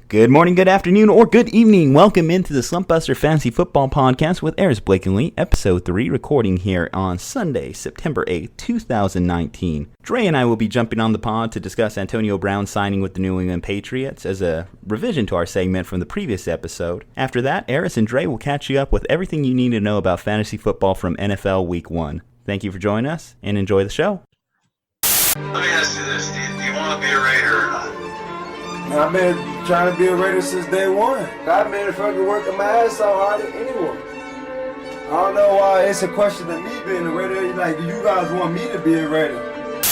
Good morning, good afternoon, or good evening. Welcome into the Slumpbuster Fantasy Football Podcast with Aris Blakeney, Ep.3, recording here on Sunday, September 8th, 2019. Dre and I will be jumping on the pod to discuss Antonio Brown signing with the New England Patriots as a revision to our segment from the previous episode. After that, Aris and Dre will catch you up with everything you need to know about fantasy football from NFL Week 1. Thank you for joining us, and enjoy the show. Let me ask you this, do you want to be a Raider or not? I've been trying to be a Raider since day one. I've been fucking working my ass off harder than anyone. I don't know why it's a question of me being a Raider. Like, you guys want me to be a Raider.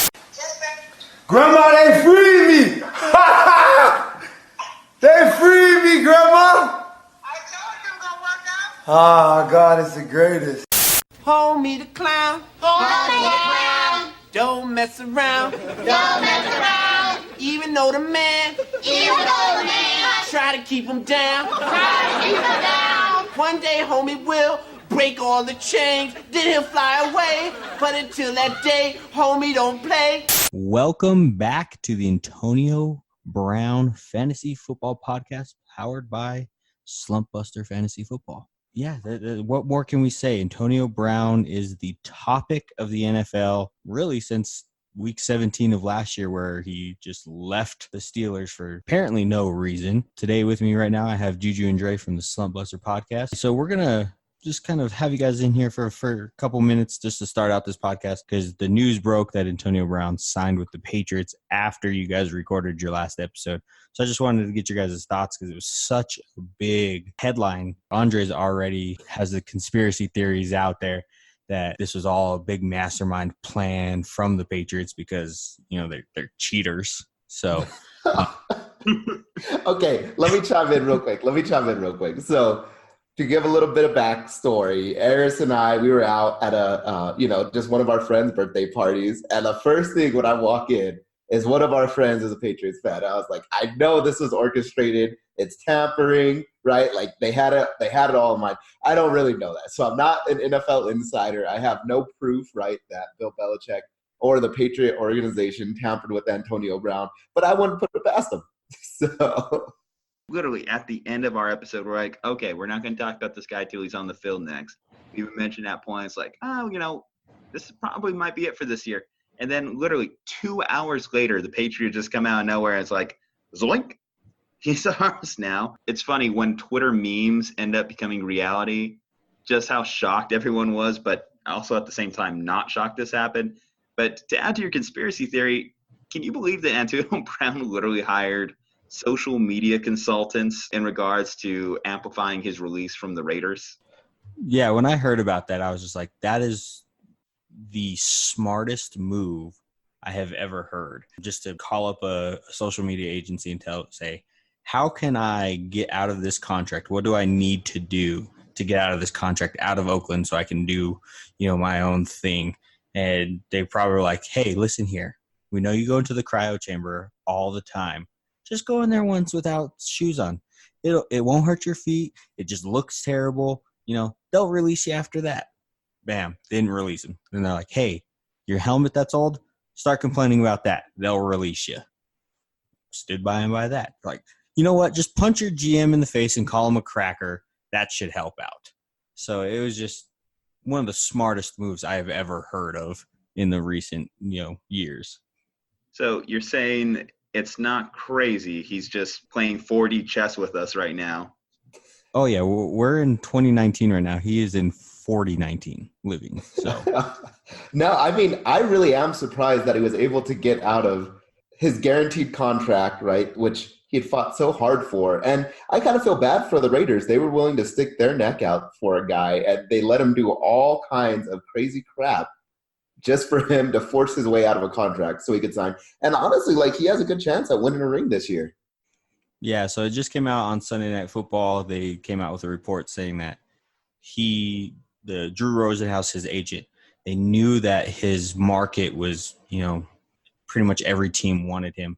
Grandma, they freed me! They freed me, Grandma! I told you I'm gonna work out. Oh, God, it's the greatest. Hold me the clown. Hold me the clown. Don't mess around. Don't mess around. Even though the man Even though the man try to keep him down. try to keep him down. One day, homie will break all the chains. Then he'll fly away. But until that day, homie, don't play. Welcome back to the Antonio Brown Fantasy Football Podcast, powered by Slumpbuster Fantasy Football. Yeah, what more can we say? Antonio Brown is the topic of the NFL, really, since Week 17 of last year, where he just left the Steelers for apparently no reason. Today with me right now, I have Ju-Ju and Dre from the Slumpbuster Podcast. So we're going to just kind of have you guys in here for a couple minutes just to start out this podcast, because the news broke that Antonio Brown signed with the Patriots after you guys recorded your last episode. So I just wanted to get your guys' thoughts because it was such a big headline. Aundre's already has the conspiracy theories out there that this was all a big mastermind plan from the Patriots because, you know, they're cheaters. So Okay, let me chime in real quick. So to give a little bit of backstory, Aris and I, we were out at a, just one of our friends' birthday parties. And the first thing when I walk in is one of our friends is a Patriots fan. I was like, I know this was orchestrated. It's tampering, right? Like they had it all in mind. I don't really know that. So I'm not an NFL insider. I have no proof, right, that Bill Belichick or the Patriot organization tampered with Antonio Brown, but I wouldn't put it past them. So literally at the end of our episode, we're like, okay, we're not going to talk about this guy till he's on the field next. We even mentioned at points like, this probably might be it for this year. And then literally 2 hours later, the Patriots just come out of nowhere and it's like, zoink, he's ours now. It's funny when Twitter memes end up becoming reality, just how shocked everyone was, but also at the same time not shocked this happened. But to add to your conspiracy theory, can you believe that Antonio Brown literally hired social media consultants in regards to amplifying his release from the Raiders? yeah, when I heard about that, I was just like, that is the smartest move I have ever heard. Just to call up a social media agency and say, how can I get out of this contract? What do I need to do to get out of this contract out of Oakland so I can do, my own thing? And they probably were like, hey, listen here. We know you go into the cryo chamber all the time. Just go in there once without shoes on. It won't hurt your feet. It just looks terrible. They'll release you after that. Bam, didn't release him. And they're like, hey, your helmet that's old, start complaining about that. They'll release you. Stood by him by that. Like, you know what? Just punch your GM in the face and call him a cracker. That should help out. So it was just one of the smartest moves I have ever heard of in the recent, years. So you're saying it's not crazy. He's just playing 4D chess with us right now. Oh, yeah. We're in 2019 right now. He is in 4019 living. So no, I mean, I really am surprised that he was able to get out of his guaranteed contract, right, which he had fought so hard for. And I kind of feel bad for the Raiders. They were willing to stick their neck out for a guy, and they let him do all kinds of crazy crap just for him to force his way out of a contract so he could sign. And honestly, he has a good chance at winning a ring this year. Yeah, so it just came out on Sunday Night Football. They came out with a report saying that the Drew Rosenhaus, his agent, they knew that his market was, pretty much every team wanted him.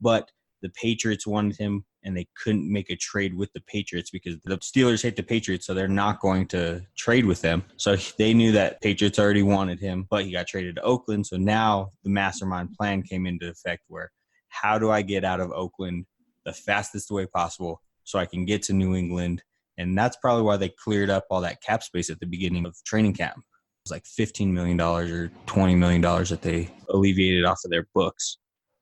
But the Patriots wanted him, and they couldn't make a trade with the Patriots because the Steelers hate the Patriots, so they're not going to trade with them. So they knew that Patriots already wanted him, but he got traded to Oakland. So now the mastermind plan came into effect where, how do I get out of Oakland the fastest way possible so I can get to New England. And that's probably why they cleared up all that cap space at the beginning of training camp. It was like $15 million or $20 million that they alleviated off of their books.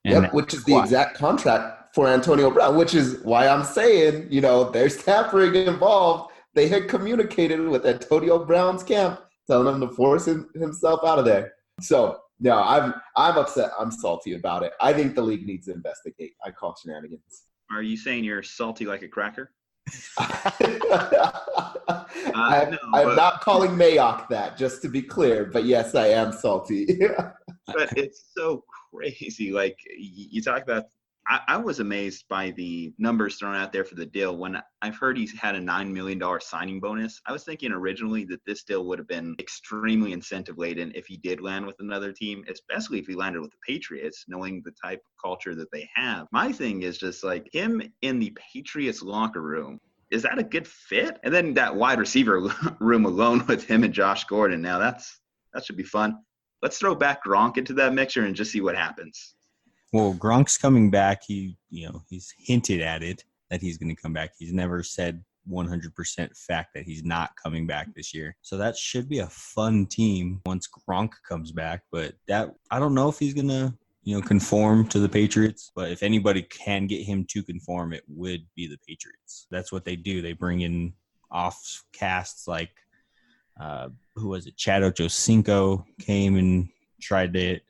And Yep, which is the exact contract for Antonio Brown, which is why I'm saying, there's tampering involved. They had communicated with Antonio Brown's camp, telling him to force himself out of there. So, no, I'm upset. I'm salty about it. I think the league needs to investigate. I call shenanigans. Are you saying you're salty like a cracker? I'm not calling Mayock that, just to be clear. But yes, I am salty. But it's so crazy. Like, you talk about, I was amazed by the numbers thrown out there for the deal. When I've heard he's had a $9 million signing bonus, I was thinking originally that this deal would have been extremely incentive laden if he did land with another team, especially if he landed with the Patriots, knowing the type of culture that they have. My thing is just like him in the Patriots locker room. Is that a good fit? And then that wide receiver room alone with him and Josh Gordon. Now that should be fun. Let's throw back Gronk into that mixture and just see what happens. Well, Gronk's coming back. He's hinted at it that he's going to come back. He's never said 100% fact that he's not coming back this year. So that should be a fun team once Gronk comes back. But I don't know if he's going to, conform to the Patriots. But if anybody can get him to conform, it would be the Patriots. That's what they do. They bring in off casts like, who was it? Chad Ochocinco came and tried it.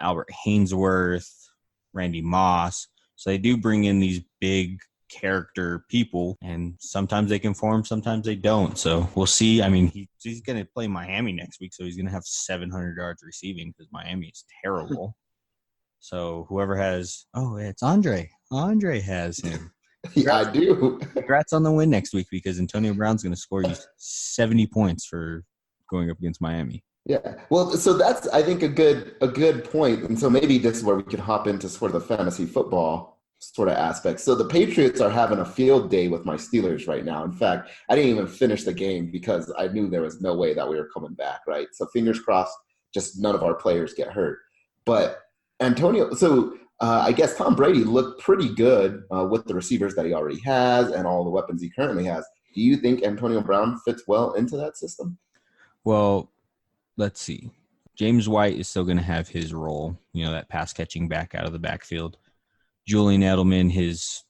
Albert Hainsworth, Randy Moss. So they do bring in these big character people, and sometimes they conform, sometimes they don't. So we'll see. I mean, he's going to play Miami next week, so he's going to have 700 yards receiving because Miami is terrible. So whoever has – it's Aundre. Aundre has him. Yeah, I do. Congrats on the win next week because Antonio Brown's going to score you 70 points for going up against Miami. Yeah. Well, so that's, I think, a good point. And so maybe this is where we could hop into sort of the fantasy football sort of aspect. So the Patriots are having a field day with my Steelers right now. In fact, I didn't even finish the game because I knew there was no way that we were coming back, right? So fingers crossed, just none of our players get hurt. But I guess Tom Brady looked pretty good with the receivers that he already has and all the weapons he currently has. Do you think Antonio Brown fits well into that system? Well, let's see. James White is still going to have his role, that pass catching back out of the backfield. Julian Edelman, his,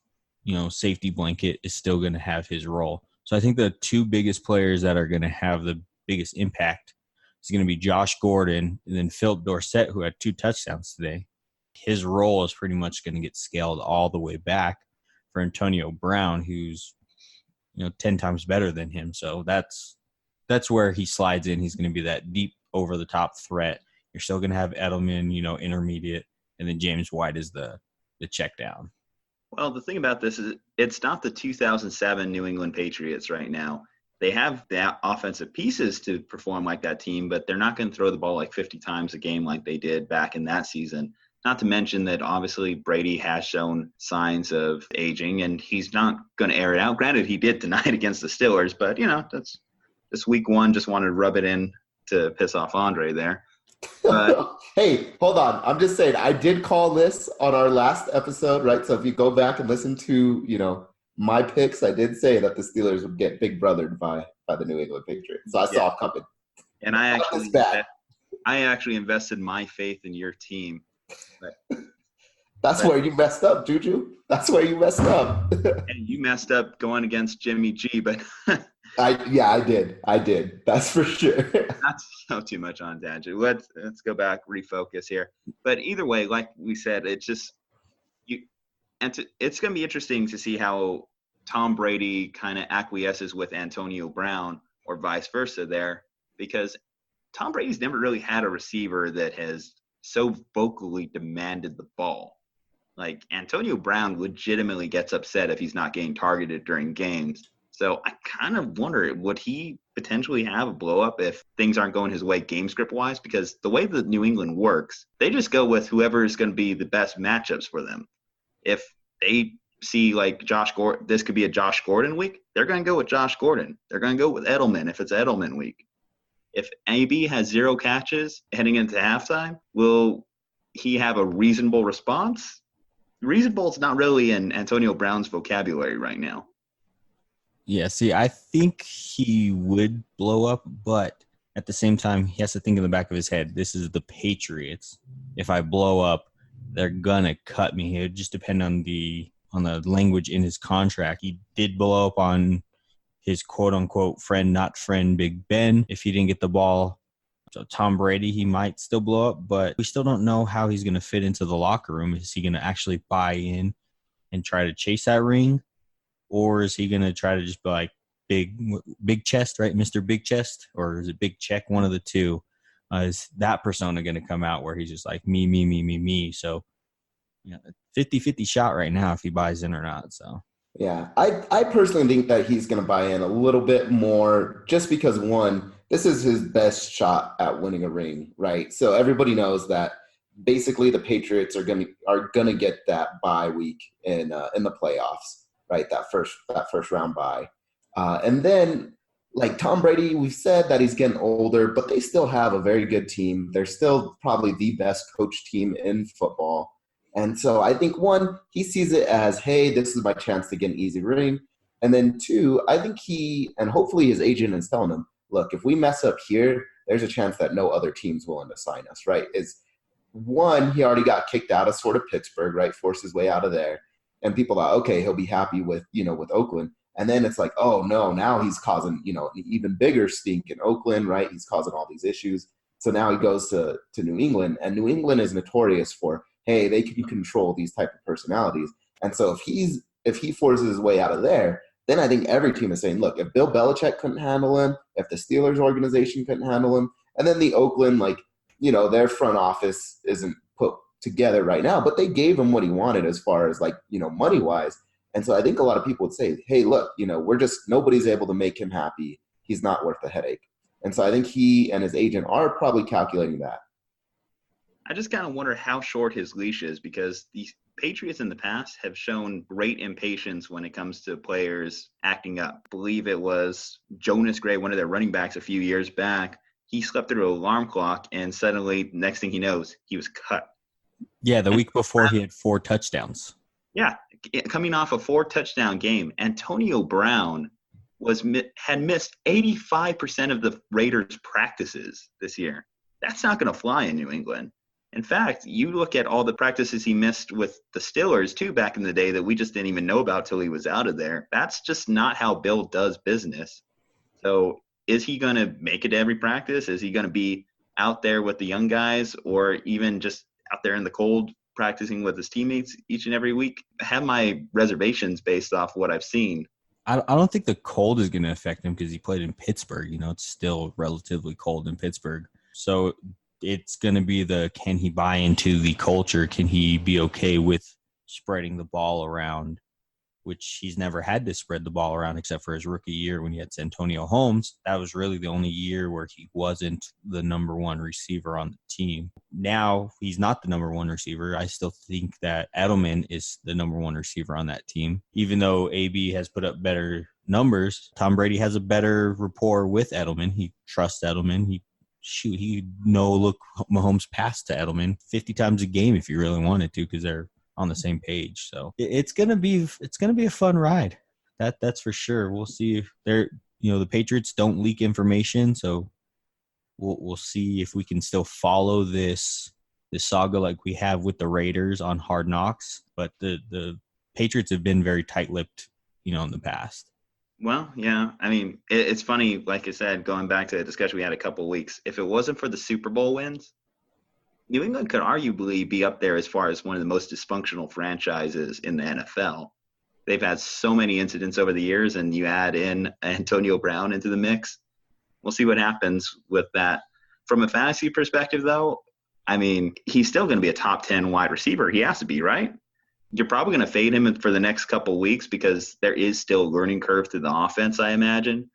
safety blanket, is still going to have his role. So I think the two biggest players that are going to have the biggest impact is going to be Josh Gordon and then Philip Dorsett, who had 2 touchdowns today. His role is pretty much going to get scaled all the way back for Antonio Brown, who's, 10 times better than him. So that's where he slides in. He's going to be that deep over-the-top threat. You're still going to have Edelman, intermediate, and then James White is the check down. Well, the thing about this is it's not the 2007 New England Patriots right now. They have the offensive pieces to perform like that team, but they're not going to throw the ball like 50 times a game like they did back in that season. Not to mention that obviously Brady has shown signs of aging, and he's not going to air it out. Granted, he did tonight against the Steelers, but, that's this week one, just wanted to rub it in to piss off Aundre there. But hey, hold on. I'm just saying, I did call this on our last episode, right? So if you go back and listen to, my picks, I did say that the Steelers would get big brothered by the New England Patriots. So I saw it coming. And I actually invested my faith in your team. That's where you messed up, Ju-Ju. That's where you messed up. And you messed up going against Jimmy G, but I did. That's for sure. Not so too much on tangent. Let's go back, refocus here. But either way, like we said, it's just it's going to be interesting to see how Tom Brady kind of acquiesces with Antonio Brown or vice versa there, because Tom Brady's never really had a receiver that has so vocally demanded the ball. Like, Antonio Brown legitimately gets upset if he's not getting targeted during games. So I kind of wonder, would he potentially have a blow-up if things aren't going his way game script-wise? Because the way that New England works, they just go with whoever is going to be the best matchups for them. If they see, like, Josh Gordon, this could be a Josh Gordon week, they're going to go with Josh Gordon. They're going to go with Edelman if it's Edelman week. If AB has 0 catches heading into halftime, will he have a reasonable response? Reasonable is not really in Antonio Brown's vocabulary right now. Yeah, see, I think he would blow up, but at the same time, he has to think in the back of his head, this is the Patriots. If I blow up, they're gonna cut me. It would just depend on the language in his contract. He did blow up on his quote-unquote friend, not friend, Big Ben. If he didn't get the ball, so Tom Brady, he might still blow up, but we still don't know how he's going to fit into the locker room. Is he going to actually buy in and try to chase that ring? Or is he going to try to just be like big chest, right? Mr. Big Chest? Or is it Big Check? One of the two. Is that persona going to come out where he's just like me? So, 50-50 shot right now if he buys in or not. So. Yeah, I personally think that he's going to buy in a little bit more just because, one, this is his best shot at winning a ring, right? So everybody knows that basically the Patriots are going to get that bye week in the playoffs, right? That first round bye. And then, like Tom Brady, we've said that he's getting older, but they still have a very good team. They're still probably the best coached team in football. And so I think, one, he sees it as, hey, this is my chance to get an easy ring. And then, two, I think and hopefully his agent is telling him, look, if we mess up here, there's a chance that no other team's willing to sign us, right? One, he already got kicked out of sort of Pittsburgh, right? Forced his way out of there. And people thought, okay, he'll be happy with Oakland. And then it's like, oh, no, now he's causing, an even bigger stink in Oakland, right? He's causing all these issues. So now he goes to New England. And New England is notorious for, hey, they can control these type of personalities. And so if he forces his way out of there, then I think every team is saying, look, if Bill Belichick couldn't handle him, if the Steelers organization couldn't handle him, and then the Oakland, their front office isn't put together right now, but they gave him what he wanted as far as money-wise. And so I think a lot of people would say, hey, look, nobody's able to make him happy. He's not worth the headache. And so I think he and his agent are probably calculating that. I just kind of wonder how short his leash is because the Patriots in the past have shown great impatience when it comes to players acting up. I believe it was Jonas Gray, one of their running backs a few years back. He slept through an alarm clock, and suddenly, next thing he knows, he was cut. Yeah, the week before he had 4 touchdowns. Yeah, coming off a 4-touchdown game, Antonio Brown had missed 85% of the Raiders' practices this year. That's not going to fly in New England. In fact, you look at all the practices he missed with the Steelers, too, back in the day that we just didn't even know about till he was out of there. That's just not how Bill does business. So is he going to make it to every practice? Is he going to be out there with the young guys or even just out there in the cold practicing with his teammates each and every week? I have my reservations based off what I've seen. I don't think the cold is going to affect him because he played in Pittsburgh. It's still relatively cold in Pittsburgh. So it's going to be can he buy into the culture? Can he be okay with spreading the ball around, which he's never had to spread the ball around except for his rookie year when he had Santonio Holmes. That was really the only year where he wasn't the number one receiver on the team. Now he's not the number one receiver. I still think that Edelman is the number one receiver on that team. Even though AB has put up better numbers, Tom Brady has a better rapport with Edelman. He trusts Edelman. He'd look Mahomes pass to Edelman 50 times a game if you really wanted to because they're on the same page. So it's gonna be a fun ride. That's for sure. We'll see if the Patriots don't leak information, so we'll see if we can still follow this saga like we have with the Raiders on Hard Knocks. But the Patriots have been very tight-lipped, in the past. Well, yeah. I mean, it's funny, like I said, going back to the discussion we had a couple of weeks, if it wasn't for the Super Bowl wins, New England could arguably be up there as far as one of the most dysfunctional franchises in the NFL. They've had so many incidents over the years, and you add in Antonio Brown into the mix. We'll see what happens with that. From a fantasy perspective, though, I mean, he's still going to be a top 10 wide receiver. He has to be, right? You're probably going to fade him for the next couple of weeks because there is still a learning curve to the offense, I imagine.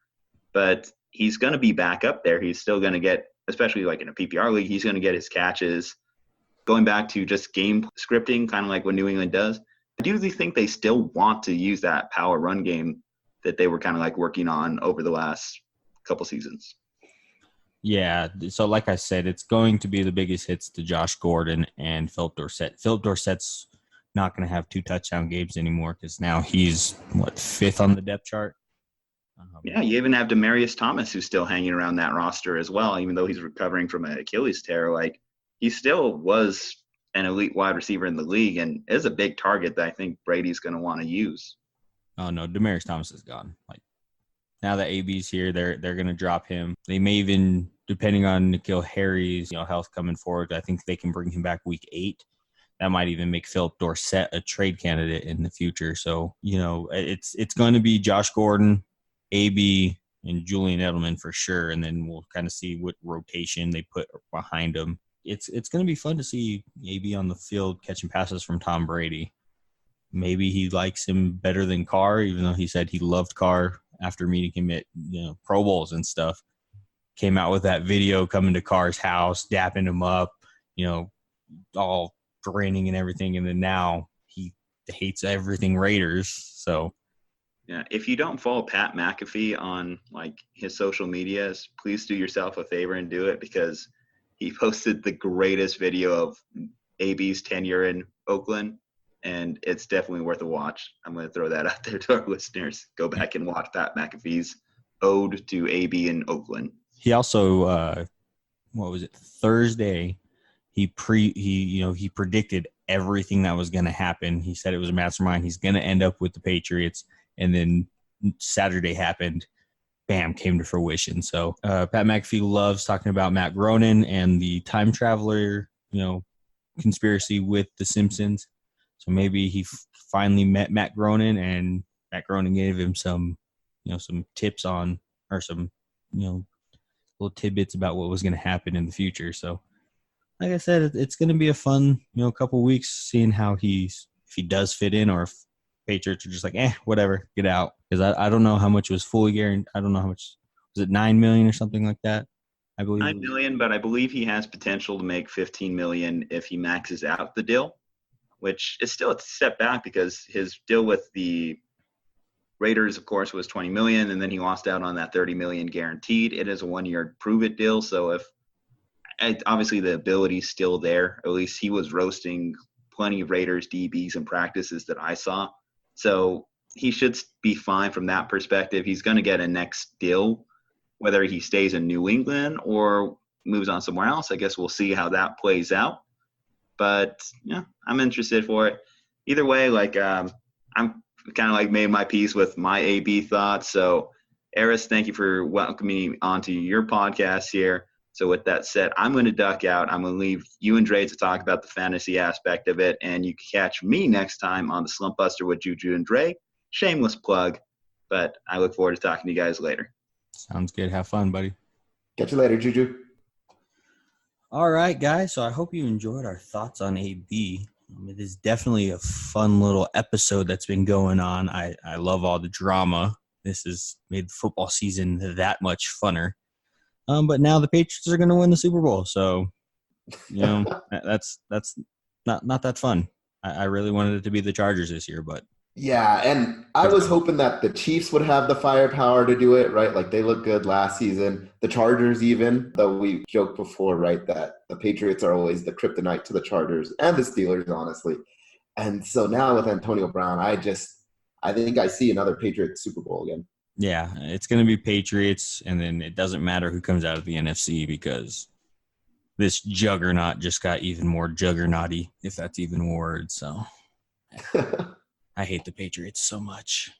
But he's going to be back up there. He's still going to get, especially like in a PPR league, he's going to get his catches. Going back to just game scripting, kind of like what New England does, I do think they still want to use that power run game that they were kind of like working on over the last couple seasons. Yeah, so like I said, it's going to be the biggest hits to Josh Gordon and Philip Dorsett. Philip Dorsett's not going to have 2 touchdown games anymore because now he's, 5th on the depth chart? Yeah, you even have Demaryius Thomas who's still hanging around that roster as well, even though he's recovering from an Achilles tear. Like, he still was an elite wide receiver in the league and is a big target that I think Brady's going to want to use. Oh, no, Demaryius Thomas is gone. Like, now that AB's here, they're going to drop him. They may even, depending on N'Keal Harry's health coming forward, I think they can bring him back week 8. That might even make Philip Dorsett a trade candidate in the future. So, it's going to be Josh Gordon, AB, and Julian Edelman for sure, and then we'll kind of see what rotation they put behind them. It's going to be fun to see AB on the field catching passes from Tom Brady. Maybe he likes him better than Carr, even though he said he loved Carr after meeting him at Pro Bowls and stuff. Came out with that video coming to Carr's house, dapping him up, all grinning and everything, and then now he hates everything Raiders. So yeah, if you don't follow Pat McAfee on his social medias, please do yourself a favor and do it, because he posted the greatest video of AB's tenure in Oakland, and it's definitely worth a watch. I'm going to throw that out there to our listeners. Go back and watch Pat McAfee's ode to AB in Oakland. He also, Thursday, he predicted everything that was going to happen. He said it was a mastermind. He's going to end up with the Patriots. And then Saturday happened. Bam, came to fruition. So Pat McAfee loves talking about Matt Groening and the time traveler, conspiracy with the Simpsons. So maybe he finally met Matt Groening, and Matt Groening gave him some tips on, or some, little tidbits about what was going to happen in the future. So like I said, it's going to be a fun, couple weeks seeing how if he does fit in, or if Patriots are just like, whatever, get out. Because I don't know how much was fully guaranteed. I don't know how much. Was it $9 million or something like that? I believe $9 million, but I believe he has potential to make $15 million if he maxes out the deal, which is still a step back because his deal with the Raiders, of course, was $20 million, and then he lost out on that $30 million guaranteed. It is a 1-year prove-it deal, so obviously the ability's still there. At least he was roasting plenty of Raiders DBs and practices that I saw. So he should be fine from that perspective. He's going to get a next deal, whether he stays in New England or moves on somewhere else. I guess we'll see how that plays out. But yeah, I'm interested for it. Either way, I'm kind of made my peace with my AB thoughts. So Aris, thank you for welcoming me onto your podcast here. So with that said, I'm going to duck out. I'm going to leave you and Dre to talk about the fantasy aspect of it. And you can catch me next time on the Slumpbuster with Ju-Ju and Dre. Shameless plug, but I look forward to talking to you guys later. Sounds good. Have fun, buddy. Catch you later, Ju-Ju. All right, guys. So I hope you enjoyed our thoughts on AB. It is definitely a fun little episode that's been going on. I love all the drama. This has made the football season that much funner. But now the Patriots are going to win the Super Bowl. So, that's not that fun. I really wanted it to be the Chargers this year, but. Yeah, and I was hoping that the Chiefs would have the firepower to do it, right? Like, they looked good last season. The Chargers even, though we joked before, right, that the Patriots are always the kryptonite to the Chargers and the Steelers, honestly. And so now with Antonio Brown, I think I see another Patriots Super Bowl again. Yeah, it's going to be Patriots, and then it doesn't matter who comes out of the NFC because this juggernaut just got even more juggernauty, if that's even a word. So I hate the Patriots so much.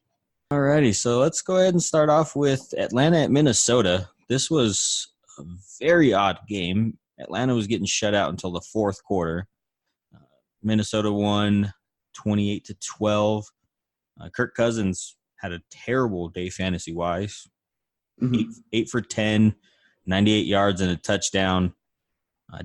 Alrighty, so let's go ahead and start off with Atlanta at Minnesota. This was a very odd game. Atlanta was getting shut out until the fourth quarter. Minnesota won 28-12. Kirk Cousins had a terrible day fantasy-wise. Mm-hmm. 8 for 10, 98 yards and a touchdown.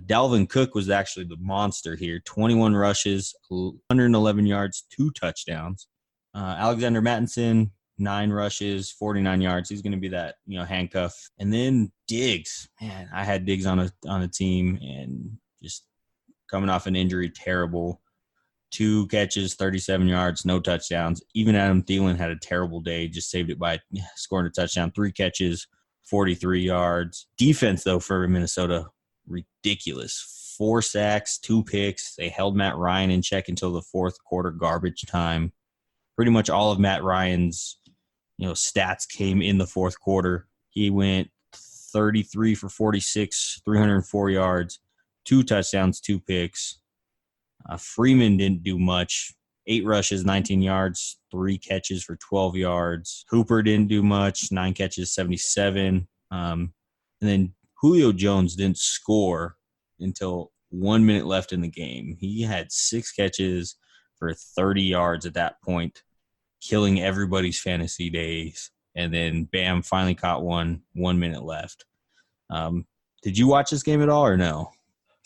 Dalvin Cook was actually the monster here. 21 rushes, 111 yards, 2 touchdowns. Alexander Mattison, 9 rushes, 49 yards. He's going to be that, handcuff. And then Diggs. Man, I had Diggs on a team and just coming off an injury, terrible. 2 catches, 37 yards, no touchdowns. Even Adam Thielen had a terrible day, just saved it by scoring a touchdown. 3 catches, 43 yards. Defense, though, for Minnesota, ridiculous. 4 sacks, 2 picks. They held Matt Ryan in check until the fourth quarter garbage time. Pretty much all of Matt Ryan's, stats came in the fourth quarter. He went 33 for 46, 304 yards, 2 touchdowns, 2 picks. Freeman didn't do much. 8 rushes, 19 yards, 3 catches for 12 yards. Hooper didn't do much, 9 catches, 77. And then Julio Jones didn't score until 1 minute left in the game. He had 6 catches for 30 yards at that point, killing everybody's fantasy days. And then, bam, finally caught 1 minute left. Did you watch this game at all or no?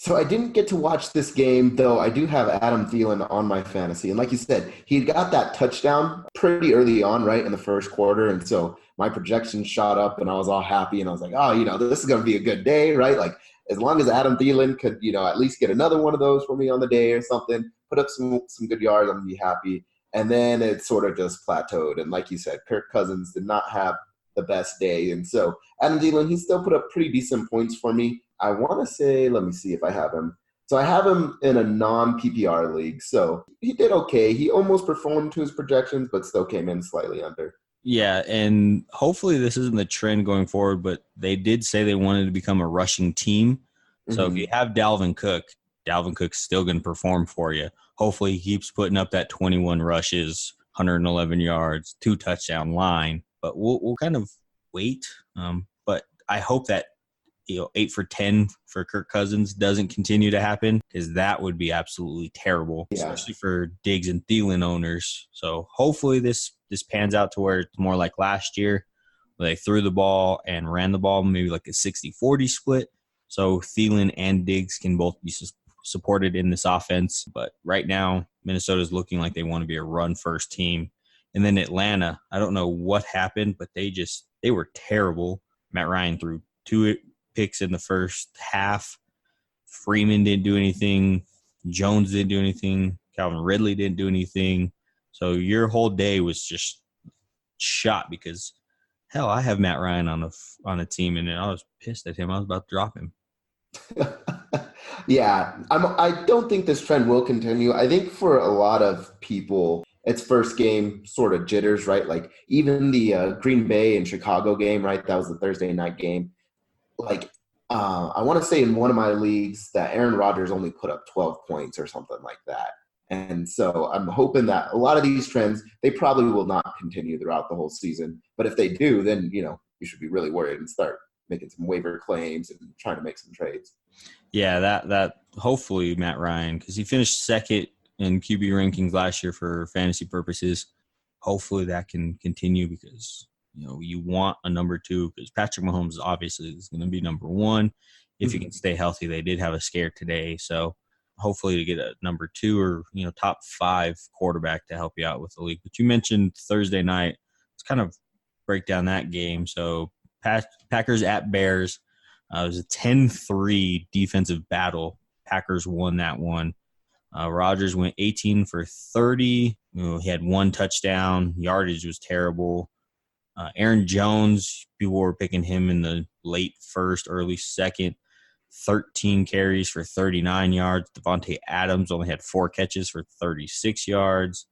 So I didn't get to watch this game, though I do have Adam Thielen on my fantasy. And like you said, he got that touchdown pretty early on, right, in the first quarter. And so my projections shot up and I was all happy. And I was like, this is going to be a good day, right? Like, as long as Adam Thielen could, at least get another one of those for me on the day or something, put up some good yards, I'm going to be happy. And then it sort of just plateaued. And like you said, Kirk Cousins did not have the best day. And so Adam Thielen, he still put up pretty decent points for me. I want to say, let me see if I have him. So I have him in a non-PPR league. So he did okay. He almost performed to his projections, but still came in slightly under. Yeah, and hopefully this isn't the trend going forward, but they did say they wanted to become a rushing team. So if you have Dalvin Cook's still going to perform for you. Hopefully he keeps putting up that 21 rushes, 111 yards, 2 touchdown line. But we'll kind of wait. But I hope that 8 for 10 for Kirk Cousins doesn't continue to happen, because that would be absolutely terrible, especially for Diggs and Thielen owners. So hopefully this pans out to where it's more like last year, where they threw the ball and ran the ball, maybe like a 60-40 split. So Thielen and Diggs can both be supported in this offense. But right now, Minnesota's looking like they want to be a run-first team. And then Atlanta, I don't know what happened, but they were terrible. Matt Ryan threw 2 picks in the first half. Freeman didn't do anything. Jones didn't do anything. Calvin Ridley didn't do anything. So your whole day was just shot because, hell, I have Matt Ryan on a team, and I was pissed at him. I was about to drop him. Yeah, I don't think this trend will continue. I think for a lot of people, it's first game sort of jitters, right? Like even the Green Bay and Chicago game, right? That was the Thursday night game. Like I want to say in one of my leagues that Aaron Rodgers only put up 12 points or something like that. And so I'm hoping that a lot of these trends, they probably will not continue throughout the whole season. But if they do, then, you should be really worried and start making some waiver claims and trying to make some trades. Yeah, that hopefully Matt Ryan, because he finished second in QB rankings last year for fantasy purposes. Hopefully that can continue, because you want a number 2, because Patrick Mahomes obviously is going to be number 1 if he can stay healthy. They did have a scare today, so hopefully to get a number 2 or top 5 quarterback to help you out with the league. But you mentioned Thursday night. Let's kind of break down that game. So Packers at Bears. It was a 10-3 defensive battle. Packers won that one. Rodgers went 18 for 30. He had 1 touchdown. Yardage was terrible. Aaron Jones, people were picking him in the late first, early second. 13 carries for 39 yards. Devontae Adams only had 4 catches for 36 yards.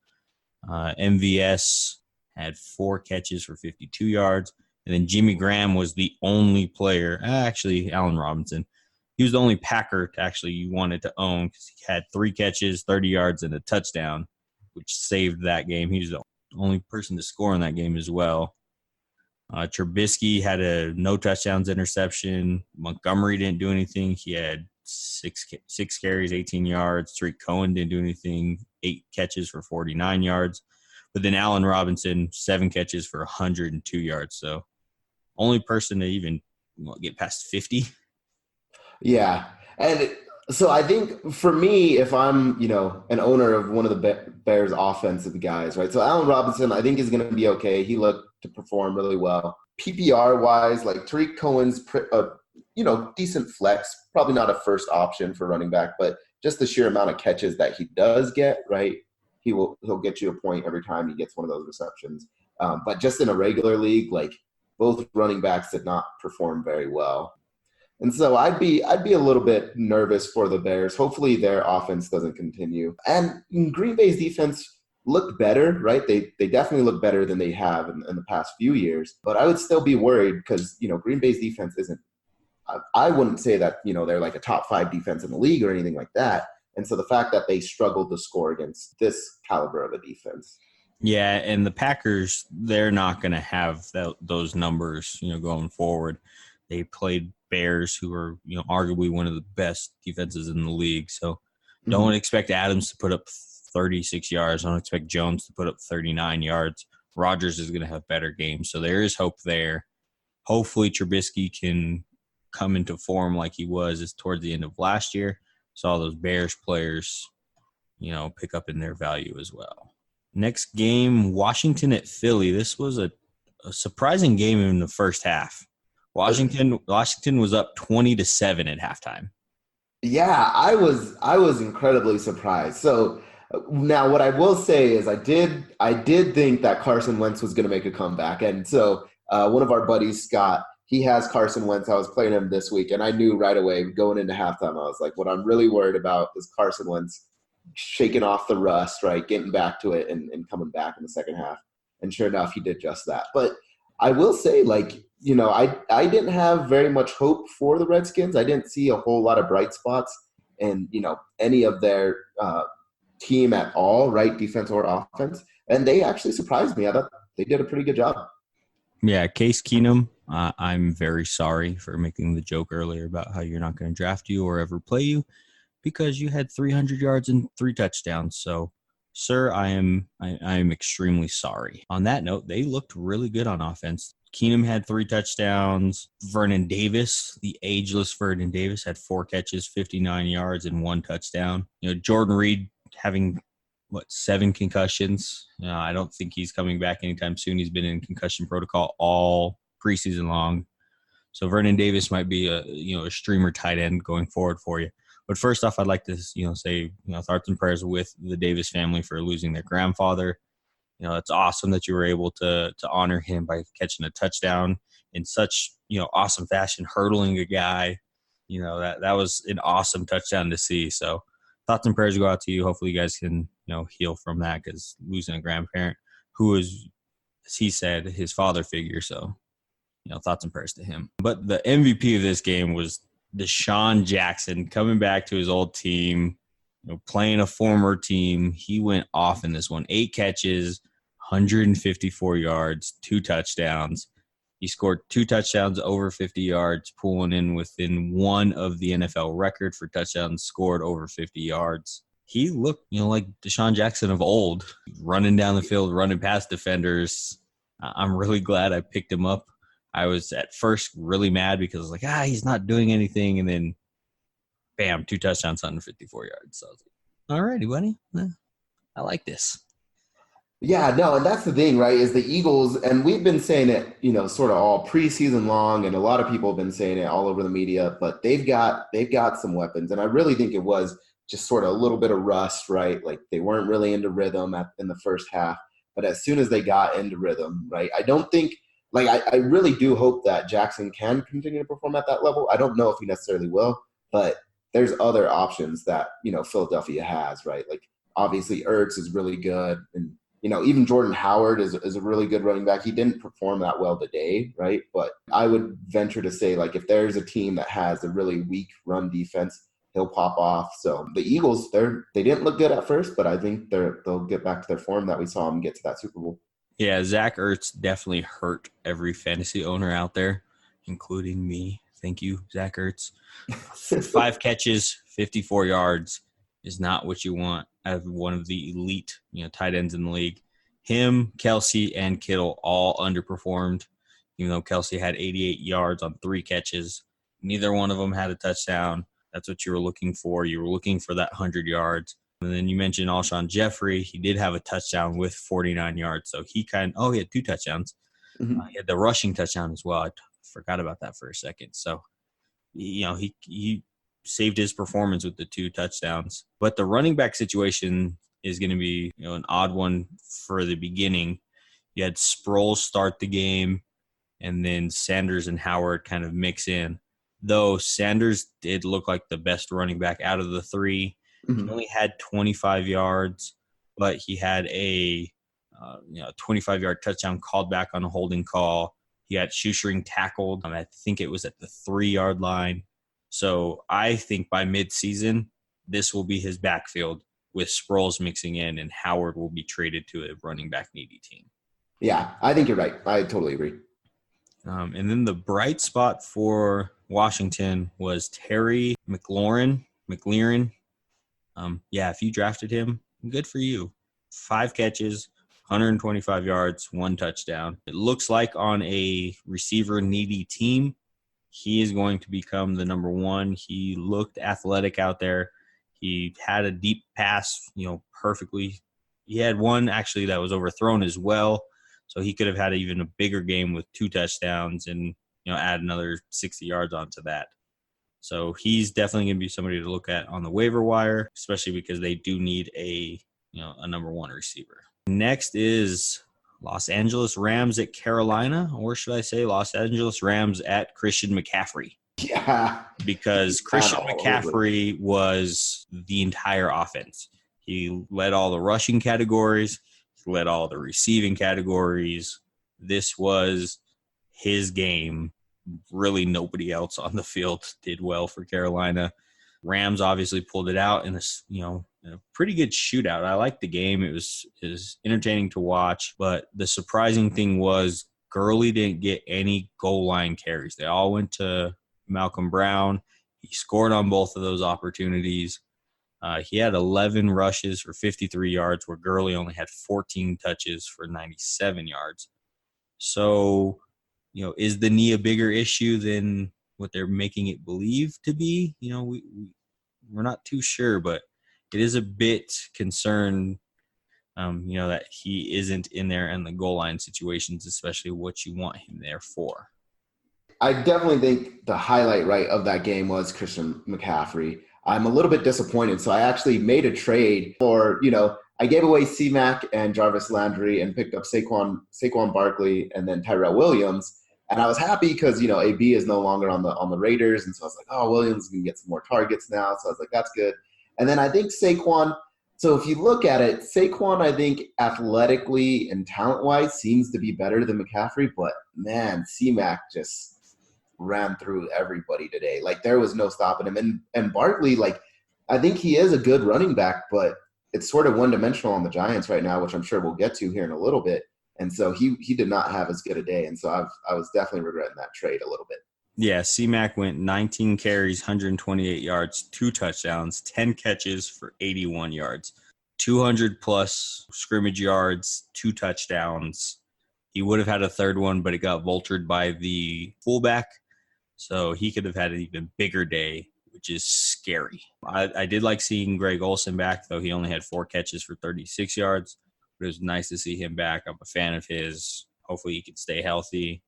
MVS had 4 catches for 52 yards. And then Jimmy Graham was the only player, actually Allen Robinson. He was the only Packer you wanted to own, because he had 3 catches, 30 yards, and a touchdown, which saved that game. He was the only person to score in that game as well. Trubisky had a no touchdowns interception. Montgomery didn't do anything. He had 6 carries, 18 yards. Tariq Cohen didn't do anything, 8 catches for 49 yards. But then Allen Robinson, 7 catches for 102 yards. So only person to even get past 50. Yeah. And so I think for me, if I'm, an owner of one of the Bears offensive guys, right? So Allen Robinson, I think is going to be okay. He looked to perform really well. PPR wise, like Tariq Cohen's, decent flex, probably not a first option for running back, but just the sheer amount of catches that he does get, right? He'll get you a point every time he gets one of those receptions. But just in a regular league, like both running backs did not perform very well. And so I'd be a little bit nervous for the Bears. Hopefully their offense doesn't continue. And Green Bay's defense looked better, right? They definitely look better than they have in the past few years. But I would still be worried because, Green Bay's defense isn't – I wouldn't say that, they're like a top 5 defense in the league or anything like that. And so the fact that they struggled to score against this caliber of a defense. Yeah, and the Packers, they're not going to have those numbers, going forward. They played Bears, who are, arguably one of the best defenses in the league. So don't expect Adams to put up 36 yards. Don't expect Jones to put up 39 yards. Rodgers is going to have better games. So there is hope there. Hopefully Trubisky can come into form like he was towards the end of last year. So all those Bears players, pick up in their value as well. Next game, Washington at Philly. This was a surprising game in the first half. Washington was up 20-7 at halftime. Yeah, I was incredibly surprised. So now what I will say is I did think that Carson Wentz was going to make a comeback. And so one of our buddies, Scott, he has Carson Wentz. I was playing him this week, and I knew right away going into halftime, I was like, what I'm really worried about is Carson Wentz shaking off the rust, right, getting back to it and coming back in the second half. And sure enough, he did just that. But I will say, I didn't have very much hope for the Redskins. I didn't see a whole lot of bright spots in, any of their team at all, right, defense or offense. And they actually surprised me. I thought they did a pretty good job. Yeah, Case Keenum, I'm very sorry for making the joke earlier about how you're not going to draft you or ever play you because you had 300 yards and 3 touchdowns. So, sir, I am extremely sorry. On that note, they looked really good on offense. Keenum had 3 touchdowns. Vernon Davis, the ageless Vernon Davis, had 4 catches, 59 yards, and 1 touchdown. Jordan Reed having, 7 concussions. I don't think he's coming back anytime soon. He's been in concussion protocol all preseason long. So Vernon Davis might be a streamer tight end going forward for you. But first off, I'd like to, say, thoughts and prayers with the Davis family for losing their grandfather. It's awesome that you were able to honor him by catching a touchdown in such, awesome fashion, hurdling a guy. That was an awesome touchdown to see. So thoughts and prayers go out to you. Hopefully you guys can, heal from that because losing a grandparent who is, as he said, his father figure. So, thoughts and prayers to him. But the MVP of this game was Deshaun Jackson coming back to his old team, playing a former team. He went off in this one. 8 catches, 154 yards, 2 touchdowns. He scored 2 touchdowns over 50 yards, pulling in within 1 of the NFL record for touchdowns scored over 50 yards. He looked, like Deshaun Jackson of old, running down the field, running past defenders. I'm really glad I picked him up. I was at first really mad because I was like, he's not doing anything. And then, bam, 2 touchdowns, 154 yards. So I was like, all righty, buddy. I like this. Yeah, no, and that's the thing, right, is the Eagles, and we've been saying it, sort of all preseason long, and a lot of people have been saying it all over the media, but they've got some weapons, and I really think it was just sort of a little bit of rust, right? Like they weren't really into rhythm in the first half, but as soon as they got into rhythm, right, I don't think – I really do hope that Jackson can continue to perform at that level. I don't know if he necessarily will, but there's other options that, Philadelphia has, right? Like obviously Ertz is really good, and even Jordan Howard is a really good running back. He didn't perform that well today, right? But I would venture to say, if there's a team that has a really weak run defense, he'll pop off. So the Eagles, they didn't look good at first, but I think they'll get back to their form that we saw them get to that Super Bowl. Yeah, Zach Ertz definitely hurt every fantasy owner out there, including me. Thank you, Zach Ertz. 5 catches, 54 yards is not what you want out of one of the elite, tight ends in the league. Him, Kelsey, and Kittle all underperformed, even though Kelsey had 88 yards on 3 catches. Neither one of them had a touchdown. That's what you were looking for. You were looking for that 100 yards. And then you mentioned Alshon Jeffrey. He did have a touchdown with 49 yards. So he had 2 touchdowns. Mm-hmm. He had the rushing touchdown as well. I forgot about that for a second. So, he saved his performance with the 2 touchdowns. But the running back situation is going to be, an odd one for the beginning. You had Sproles start the game, and then Sanders and Howard kind of mix in. though Sanders did look like the best running back out of the three. Mhm. He only had 25 yards, but he had a 25-yard touchdown called back on a holding call. He got shoestring tackled. I think it was at the 3-yard line. So I think by midseason, this will be his backfield with Sproles mixing in, and Howard will be traded to a running back needy team. Yeah, I think you're right. I totally agree. And then the bright spot for Washington was Terry McLaurin. If you drafted him, good for you. 5 catches, 125 yards, 1 touchdown. It looks like on a receiver-needy team, he is going to become the number one. He looked athletic out there. He had a deep pass, perfectly. He had one actually that was overthrown as well. So he could have had even a bigger game with 2 touchdowns and, add another 60 yards onto that. So he's definitely going to be somebody to look at on the waiver wire, especially because they do need a number one receiver. Next is Los Angeles Rams at Carolina, or should I say Los Angeles Rams at Christian McCaffrey? Yeah. Because Christian McCaffrey was the entire offense. He led all the rushing categories. He led all the receiving categories. This was his game. Really nobody else on the field did well for Carolina. Rams obviously pulled it out in a pretty good shootout. I liked the game. It was entertaining to watch. But the surprising thing was Gurley didn't get any goal line carries. They all went to Malcolm Brown. He scored on both of those opportunities. He had 11 rushes for 53 yards, where Gurley only had 14 touches for 97 yards. So, is the knee a bigger issue than what they're making it believe to be? We're not too sure, but it is a bit concerned, that he isn't in there in the goal line situations, especially what you want him there for. I definitely think the highlight of that game was Christian McCaffrey. I'm a little bit disappointed. So I actually made a trade for, I gave away C-Mac and Jarvis Landry and picked up Saquon Barkley and then Tyrell Williams. And I was happy because, AB is no longer on the Raiders. And so I was like, oh, Williams can get some more targets now. So I was like, that's good. And then I think Saquon, so if you look at it, Saquon, I think athletically and talent-wise seems to be better than McCaffrey. But, man, C-Mac just ran through everybody today. Like, there was no stopping him. And Barkley, I think he is a good running back, but it's sort of one-dimensional on the Giants right now, which I'm sure we'll get to here in a little bit. And so he did not have as good a day. And so I was definitely regretting that trade a little bit. Yeah, C-Mac went 19 carries, 128 yards, 2 touchdowns, 10 catches for 81 yards, 200-plus scrimmage yards, 2 touchdowns. He would have had a third one, but it got vultured by the fullback. So he could have had an even bigger day, which is scary. I did like seeing Greg Olsen back, though he only had 4 catches for 36 yards. But it was nice to see him back. I'm a fan of his. Hopefully he can stay healthy.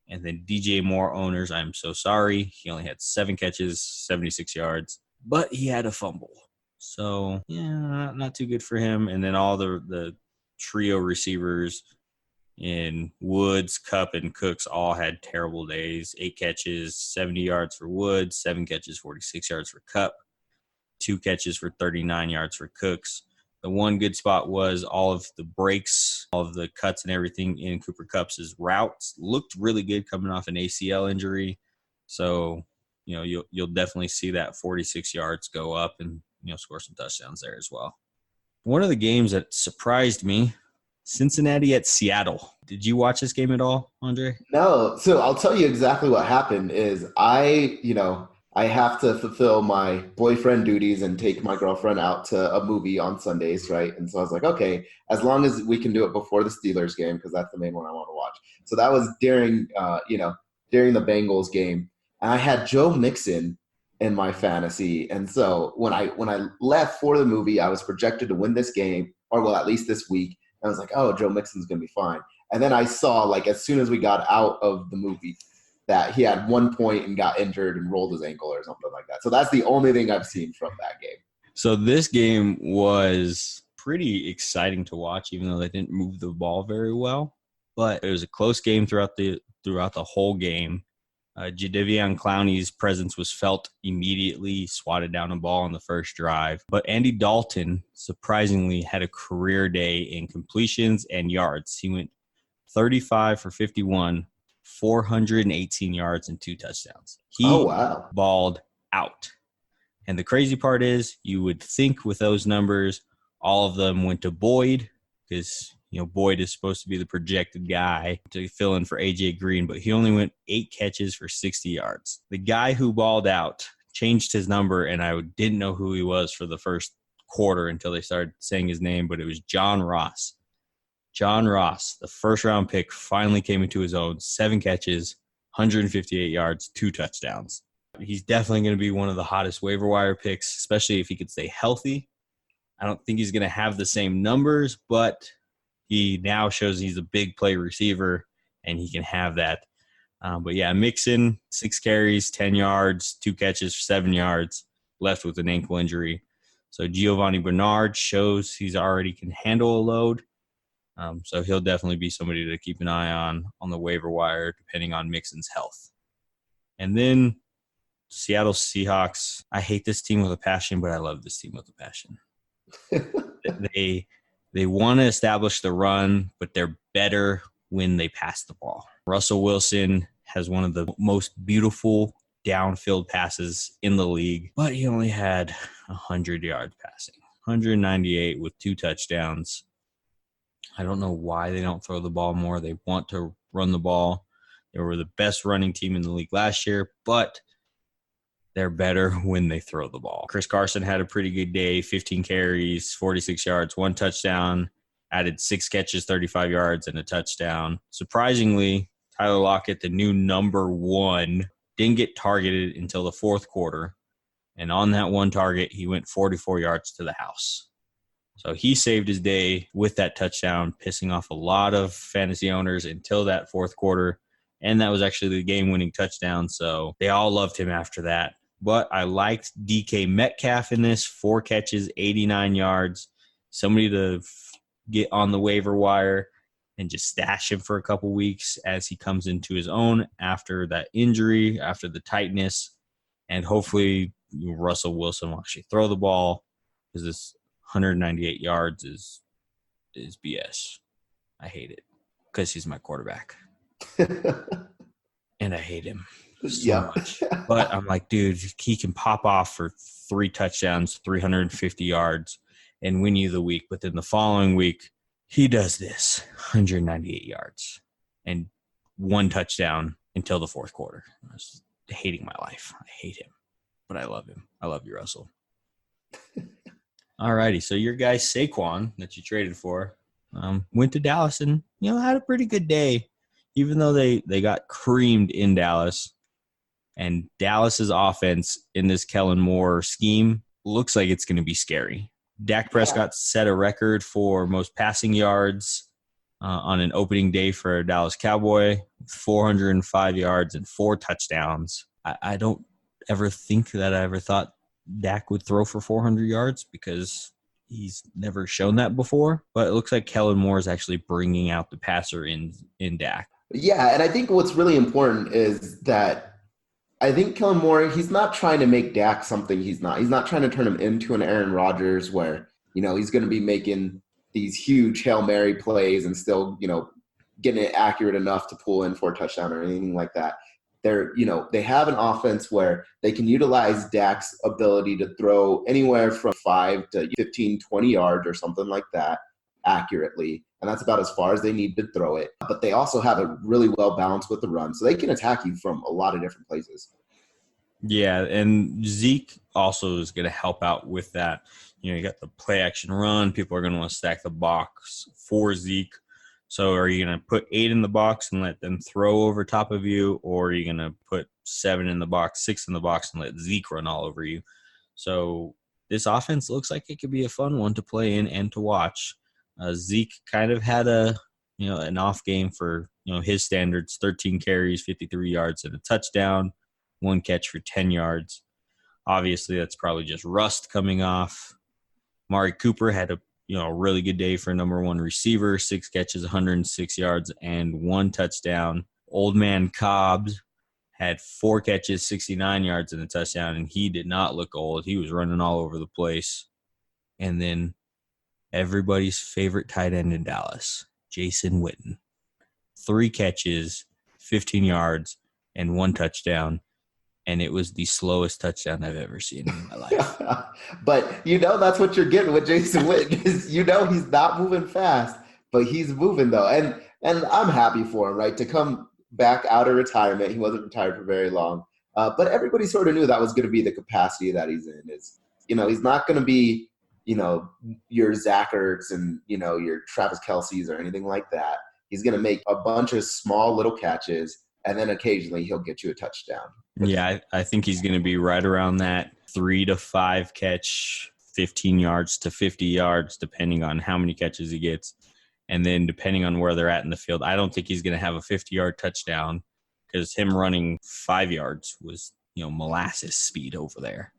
And then DJ Moore owners, I'm so sorry. He only had 7 catches, 76 yards. But he had a fumble. So, yeah, not too good for him. And then all the trio receivers in Woods, Kupp, and Cooks all had terrible days. 8 catches, 70 yards for Woods, 7 catches, 46 yards for Kupp, 2 catches for 39 yards for Cooks. The one good spot was all of the breaks, all of the cuts and everything in Cooper Kupp's routes looked really good coming off an ACL injury. So, you'll definitely see that 46 yards go up and, score some touchdowns there as well. One of the games that surprised me, Cincinnati at Seattle. Did you watch this game at all, Aundre? No. So I'll tell you exactly what happened is I have to fulfill my boyfriend duties and take my girlfriend out to a movie on Sundays, right? And so I was like, okay, as long as we can do it before the Steelers game, because that's the main one I want to watch. So that was during the Bengals game. And I had Joe Mixon in my fantasy. And so when I left for the movie, I was projected to win this game, or well, at least this week. I was like, oh, Joe Mixon's going to be fine. And then I saw, as soon as we got out of the movie, that he had 1 point and got injured and rolled his ankle or something like that. So that's the only thing I've seen from that game. So this game was pretty exciting to watch, even though they didn't move the ball very well. But it was a close game throughout the whole game. Jadeveon Clowney's presence was felt immediately. He swatted down a ball on the first drive. But Andy Dalton, surprisingly, had a career day in completions and yards. He went 35 for 51, 418 yards, and 2 touchdowns. He balled out. And the crazy part is, you would think with those numbers, all of them went to Boyd, because Boyd is supposed to be the projected guy to fill in for A.J. Green, but he only went 8 catches for 60 yards. The guy who balled out changed his number, and I didn't know who he was for the first quarter until they started saying his name, but it was John Ross. John Ross, the first-round pick, finally came into his own. 7 catches, 158 yards, 2 touchdowns. He's definitely going to be one of the hottest waiver wire picks, especially if he could stay healthy. I don't think he's going to have the same numbers, but he now shows he's a big play receiver, and he can have that. But yeah, Mixon, 6 carries, 10 yards, 2 catches for 7 yards, left with an ankle injury. So Giovanni Bernard shows he's already can handle a load. So he'll definitely be somebody to keep an eye on the waiver wire, depending on Mixon's health. And then Seattle Seahawks. I hate this team with a passion, but I love this team with a passion. They want to establish the run, but they're better when they pass the ball. Russell Wilson has one of the most beautiful downfield passes in the league, but he only had 100 yards passing, 198 with 2 touchdowns. I don't know why they don't throw the ball more. They want to run the ball. They were the best running team in the league last year, but they're better when they throw the ball. Chris Carson had a pretty good day, 15 carries, 46 yards, 1 touchdown, added 6 catches, 35 yards, and a touchdown. Surprisingly, Tyler Lockett, the new number 1, didn't get targeted until the 4th quarter. And on that 1 target, he went 44 yards to the house. So he saved his day with that touchdown, pissing off a lot of fantasy owners until that 4th quarter. And that was actually the game-winning touchdown. So they all loved him after that. But I liked DK Metcalf in this, 4 catches, 89 yards. Somebody to get on the waiver wire and just stash him for a couple weeks as he comes into his own after that injury, after the tightness. And hopefully Russell Wilson will actually throw the ball, because this 198 yards is BS. I hate it because he's my quarterback. And I hate him so much. But I'm like, dude, he can pop off for 3 touchdowns, 350 yards, and win you the week. But then the following week, he does this, 198 yards and 1 touchdown until the 4th quarter. I was hating my life. I hate him, but I love him. I love you, Russell. All righty, so your guy Saquon that you traded for went to Dallas and, had a pretty good day, even though they got creamed in Dallas. And Dallas's offense in this Kellen Moore scheme looks like it's going to be scary. Dak Prescott set a record for most passing yards on an opening day for a Dallas Cowboy, 405 yards and 4 touchdowns. I don't ever think that I ever thought Dak would throw for 400 yards because he's never shown that before. But it looks like Kellen Moore is actually bringing out the passer in Dak. Yeah, and I think what's really important is that I think Kellen Moore, he's not trying to make Dak something he's not. He's not trying to turn him into an Aaron Rodgers where, he's going to be making these huge Hail Mary plays and still, getting it accurate enough to pull in for a touchdown or anything like that. They have an offense where they can utilize Dak's ability to throw anywhere from 5 to 15, 20 yards or something like that accurately. And that's about as far as they need to throw it. But they also have it really well balanced with the run. So they can attack you from a lot of different places. Yeah, and Zeke also is going to help out with that. You got the play action run. People are going to want to stack the box for Zeke. So are you going to put 8 in the box and let them throw over top of you? Or are you going to put 7 in the box, 6 in the box, and let Zeke run all over you? So this offense looks like it could be a fun one to play in and to watch. Zeke kind of had an off game for, his standards, 13 carries, 53 yards, and a touchdown, 1 catch for 10 yards. Obviously, that's probably just rust coming off. Amari Cooper had a really good day for number 1 receiver, 6 catches, 106 yards, and 1 touchdown. Old man Cobbs had 4 catches, 69 yards, and a touchdown, and he did not look old. He was running all over the place. And then everybody's favorite tight end in Dallas, Jason Witten. 3 catches, 15 yards, and 1 touchdown. And it was the slowest touchdown I've ever seen in my life. But that's what you're getting with Jason Witten. Is he's not moving fast, but he's moving though. And I'm happy for him, right? To come back out of retirement. He wasn't retired for very long. But everybody sort of knew that was going to be the capacity that he's in. Is he's not going to be, your Zach Ertz and, your Travis Kelce's or anything like that. He's going to make a bunch of small little catches, and then occasionally he'll get you a touchdown. Yeah, I think he's going to be right around that 3 to 5 catch, 15 yards to 50 yards, depending on how many catches he gets. And then depending on where they're at in the field, I don't think he's going to have a 50-yard touchdown because him running 5 yards was, molasses speed over there.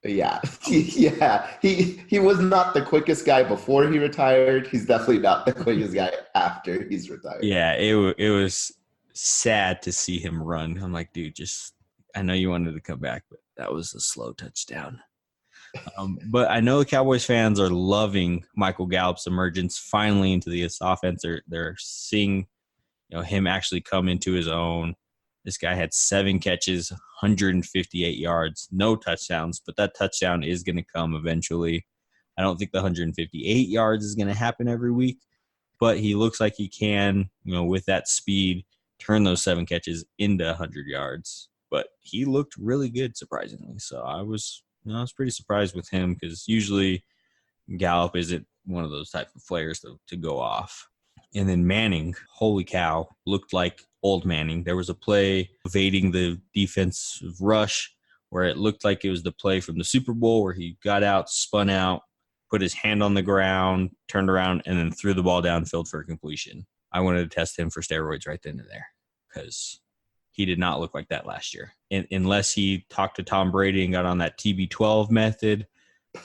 Yeah. Yeah. He was not the quickest guy before he retired. He's definitely not the quickest guy after he's retired. Yeah, it was sad to see him run. I'm like, dude, I know you wanted to come back, but that was a slow touchdown. But I know the Cowboys fans are loving Michael Gallup's emergence finally into this offense. They're seeing, him actually come into his own. This guy had 7 catches, 158 yards, no touchdowns, but that touchdown is going to come eventually. I don't think the 158 yards is going to happen every week, but he looks like he can, with that speed, turn those 7 catches into 100 yards. But he looked really good, surprisingly. So I was pretty surprised with him because usually Gallup isn't one of those type of players to go off. And then Manning, holy cow, looked like old Manning. There was a play evading the defensive rush where it looked like it was the play from the Super Bowl where he got out, spun out, put his hand on the ground, turned around, and then threw the ball downfield for a completion. I wanted to test him for steroids right then and there because he did not look like that last year. Unless he talked to Tom Brady and got on that TB12 method,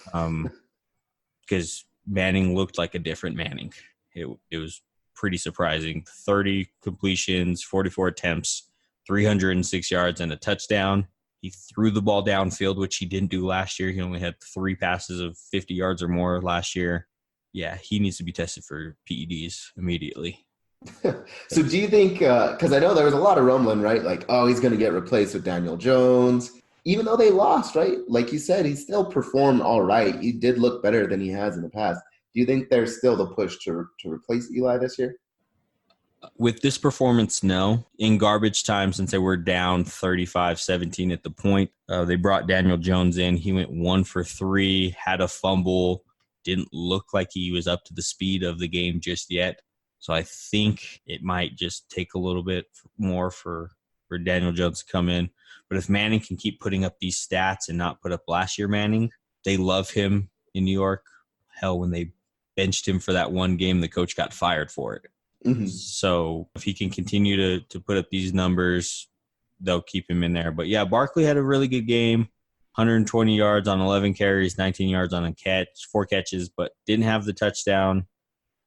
because Manning looked like a different Manning. It was pretty surprising. 30 completions, 44 attempts, 306 yards, and a touchdown. He threw the ball downfield, which he didn't do last year. He only had 3 passes of 50 yards or more last year. Yeah, he needs to be tested for PEDs immediately. So do you think, because I know there was a lot of rumbling, right? Like, oh, he's going to get replaced with Daniel Jones. Even though they lost, right? Like you said, he still performed all right. He did look better than he has in the past. Do you think there's still the push to replace Eli this year? With this performance, no. In garbage time, since they were down 35-17 at the point, they brought Daniel Jones in. He went 1 for 3, had a fumble, didn't look like he was up to the speed of the game just yet. So I think it might just take a little bit more for Daniel Jones to come in. But if Manning can keep putting up these stats and not put up last year Manning, they love him in New York. Hell, when they benched him for that one game, the coach got fired for it. Mm-hmm. So if he can continue to put up these numbers, they'll keep him in there. But, yeah, Barkley had a really good game, 120 yards on 11 carries, 19 yards on a catch, 4 catches, but didn't have the touchdown.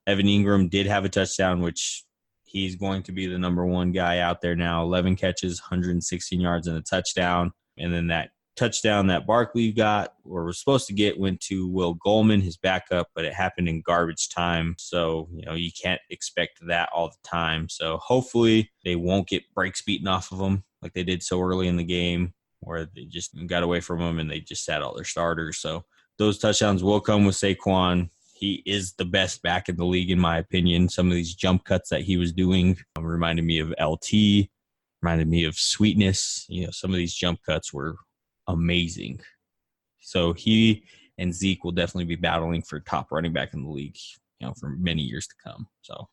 Evan Ingram did have a touchdown, which he's going to be the number 1 guy out there now. 11 catches, 116 yards, and a touchdown. And then that touchdown that Barkley got or was supposed to get went to Will Goldman, his backup, but it happened in garbage time. So, you can't expect that all the time. So hopefully they won't get breaks beaten off of them like they did so early in the game where they just got away from them and they just sat all their starters. So those touchdowns will come with Saquon. He is the best back in the league, in my opinion. Some of these jump cuts that he was doing reminded me of LT, reminded me of Sweetness. Some of these jump cuts were amazing. So he and Zeke will definitely be battling for top running back in the league, for many years to come. So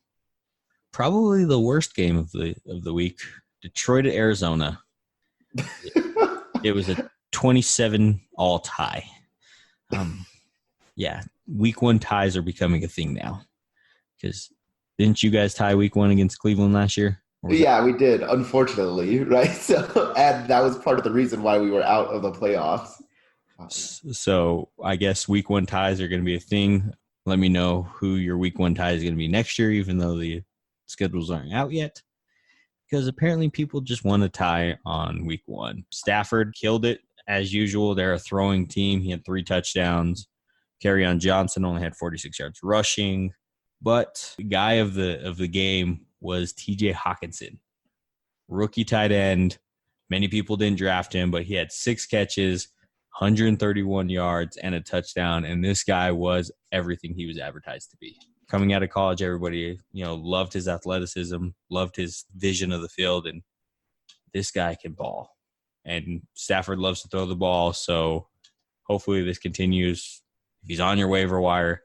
probably the worst game of the week, Detroit at Arizona. It was a 27-all tie. Yeah, week 1 ties are becoming a thing now. Because didn't you guys tie week 1 against Cleveland last year? Yeah, we did, unfortunately, right? So, and that was part of the reason why we were out of the playoffs. So I guess week 1 ties are going to be a thing. Let me know who your week 1 tie is going to be next year, even though the schedules aren't out yet. because apparently people just want to tie on week 1. Stafford killed it as usual. They're a throwing team. He had 3 touchdowns. Kerryon Johnson only had 46 yards rushing. But the guy of the game was TJ Hawkinson, rookie tight end. Many people didn't draft him, but he had 6 catches, 131 yards, and a touchdown. And this guy was everything he was advertised to be. Coming out of college, everybody, loved his athleticism, loved his vision of the field, and this guy can ball. And Stafford loves to throw the ball, so hopefully this continues. If he's on your waiver wire,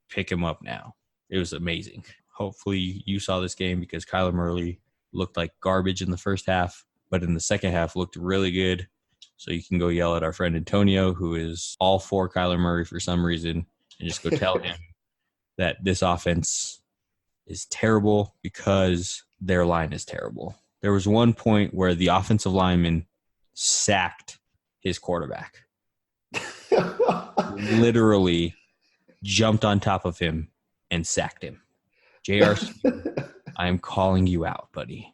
pick him up now. It was amazing. Hopefully you saw this game because Kyler Murray looked like garbage in the first half, but in the second half looked really good. So you can go yell at our friend Antonio, who is all for Kyler Murray for some reason, and just go tell him that this offense is terrible because their line is terrible. There was one point where the offensive lineman sacked his quarterback. Literally jumped on top of him and sacked him. JR, I am calling you out, buddy.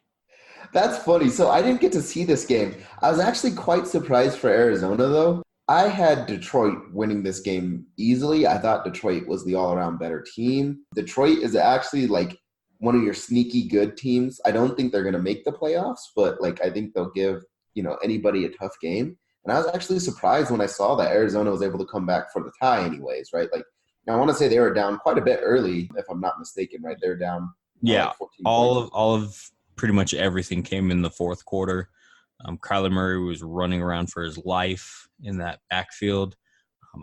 That's funny. So I didn't get to see this game. I was actually quite surprised for Arizona, though. I had Detroit winning this game easily. I thought Detroit was the all-around better team. Detroit is actually like one of your sneaky good teams. I don't think they're going to make the playoffs, but I think they'll give, anybody a tough game. And I was actually surprised when I saw that Arizona was able to come back for the tie anyways, right? I want to say they were down quite a bit early, if I'm not mistaken, right? They're down. Yeah, 14 all of pretty much everything came in the fourth quarter. Kyler Murray was running around for his life in that backfield.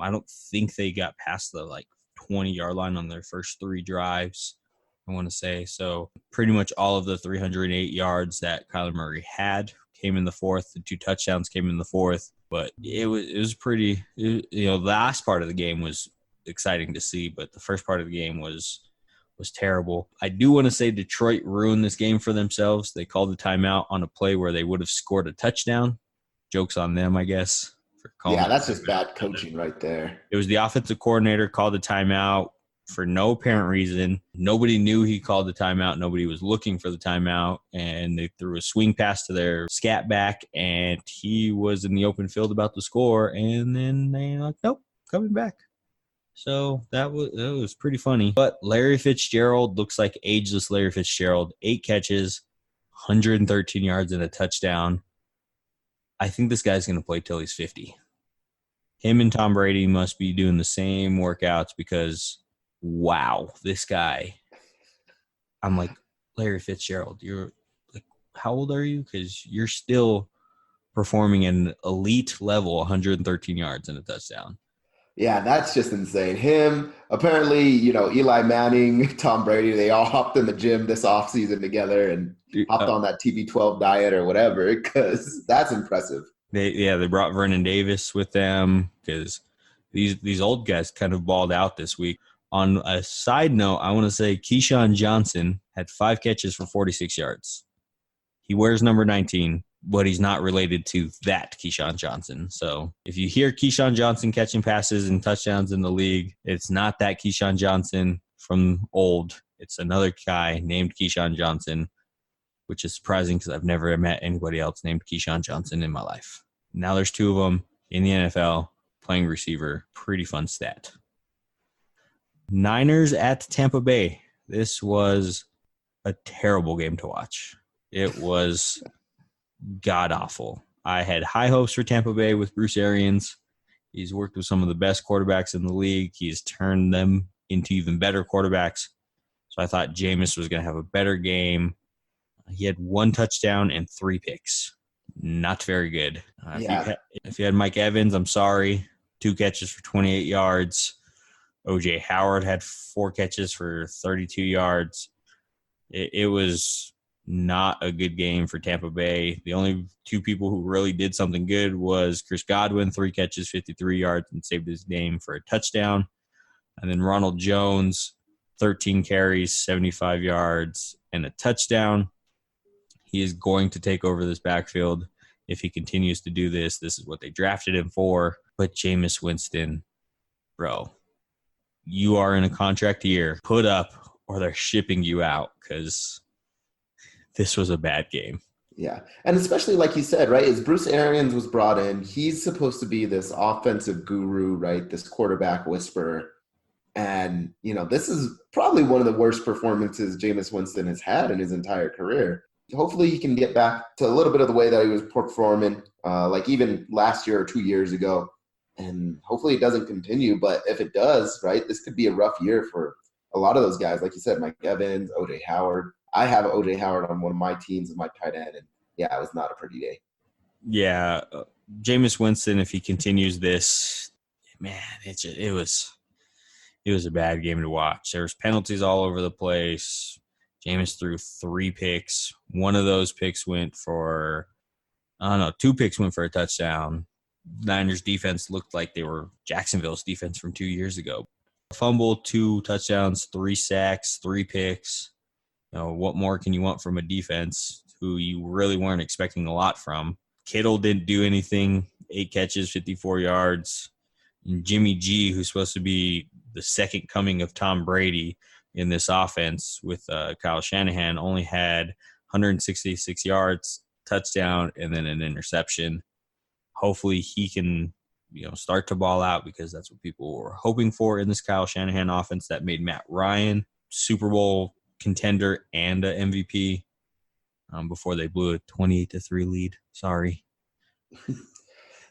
I don't think they got past the 20-yard line on their first 3 drives, I want to say. So pretty much all of the 308 yards that Kyler Murray had came in the fourth. The 2 touchdowns came in the fourth. But it was pretty, the last part of the game was exciting to see, but the first part of the game was terrible. I do want to say Detroit ruined this game for themselves. They called the timeout on a play where they would have scored a touchdown. Joke's on them, I guess. For calling that's just bad coaching right there. It was the offensive coordinator called the timeout for no apparent reason. Nobody knew he called the timeout. Nobody was looking for the timeout, and they threw a swing pass to their scat back, and he was in the open field about to score, and then they nope, coming back. So that was pretty funny. But Larry Fitzgerald looks like ageless Larry Fitzgerald. 8 catches, 113 yards, and a touchdown. I think this guy's going to play till he's 50. Him and Tom Brady must be doing the same workouts because, wow, this guy. I'm like, Larry Fitzgerald, you're like, how old are you? Because you're still performing at an elite level, 113 yards and a touchdown. Yeah, that's just insane. Him, apparently, Eli Manning, Tom Brady, they all hopped in the gym this offseason together and hopped on that TB12 diet or whatever, because that's impressive. They brought Vernon Davis with them because these old guys kind of balled out this week. On a side note, I want to say Keyshawn Johnson had 5 catches for 46 yards. He wears number 19. But he's not related to that Keyshawn Johnson. So if you hear Keyshawn Johnson catching passes and touchdowns in the league, it's not that Keyshawn Johnson from old. It's another guy named Keyshawn Johnson, which is surprising because I've never met anybody else named Keyshawn Johnson in my life. Now there's 2 of them in the NFL playing receiver. Pretty fun stat. Niners at Tampa Bay. This was a terrible game to watch. It was god-awful. I had high hopes for Tampa Bay with Bruce Arians. He's worked with some of the best quarterbacks in the league. He's turned them into even better quarterbacks. So I thought Jameis was going to have a better game. He had 1 touchdown and 3 picks. Not very good. If you had Mike Evans, I'm sorry. 2 catches for 28 yards. O.J. Howard had 4 catches for 32 yards. It was not a good game for Tampa Bay. The only 2 people who really did something good was Chris Godwin, 3 catches, 53 yards, and saved his game for a touchdown. And then Ronald Jones, 13 carries, 75 yards, and a touchdown. He is going to take over this backfield if he continues to do this. This is what they drafted him for. But Jameis Winston, bro, you are in a contract year. Put up or they're shipping you out because this was a bad game. Yeah. And especially like you said, right, as Bruce Arians was brought in, he's supposed to be this offensive guru, right, this quarterback whisperer. And, this is probably one of the worst performances Jameis Winston has had in his entire career. Hopefully he can get back to a little bit of the way that he was performing, like even last year or 2 years ago. And hopefully it doesn't continue. But if it does, right, this could be a rough year for a lot of those guys. Like you said, Mike Evans, O.J. Howard. I have O.J. Howard on one of my teams as my tight end. And, yeah, it was not a pretty day. Yeah. Jameis Winston, if he continues this, man, it was a bad game to watch. There was penalties all over the place. Jameis threw 3 picks. One of those picks went for, 2 picks went for a touchdown. Niners defense looked like they were Jacksonville's defense from 2 years ago. Fumble, 2 touchdowns, 3 sacks, 3 picks. What more can you want from a defense who you really weren't expecting a lot from? Kittle didn't do anything. 8 catches, 54 yards. And Jimmy G, who's supposed to be the second coming of Tom Brady in this offense with Kyle Shanahan, only had 166 yards, touchdown, and then an interception. Hopefully he can, start to ball out because that's what people were hoping for in this Kyle Shanahan offense that made Matt Ryan Super Bowl contender and a MVP before they blew a 28-3 lead. Sorry.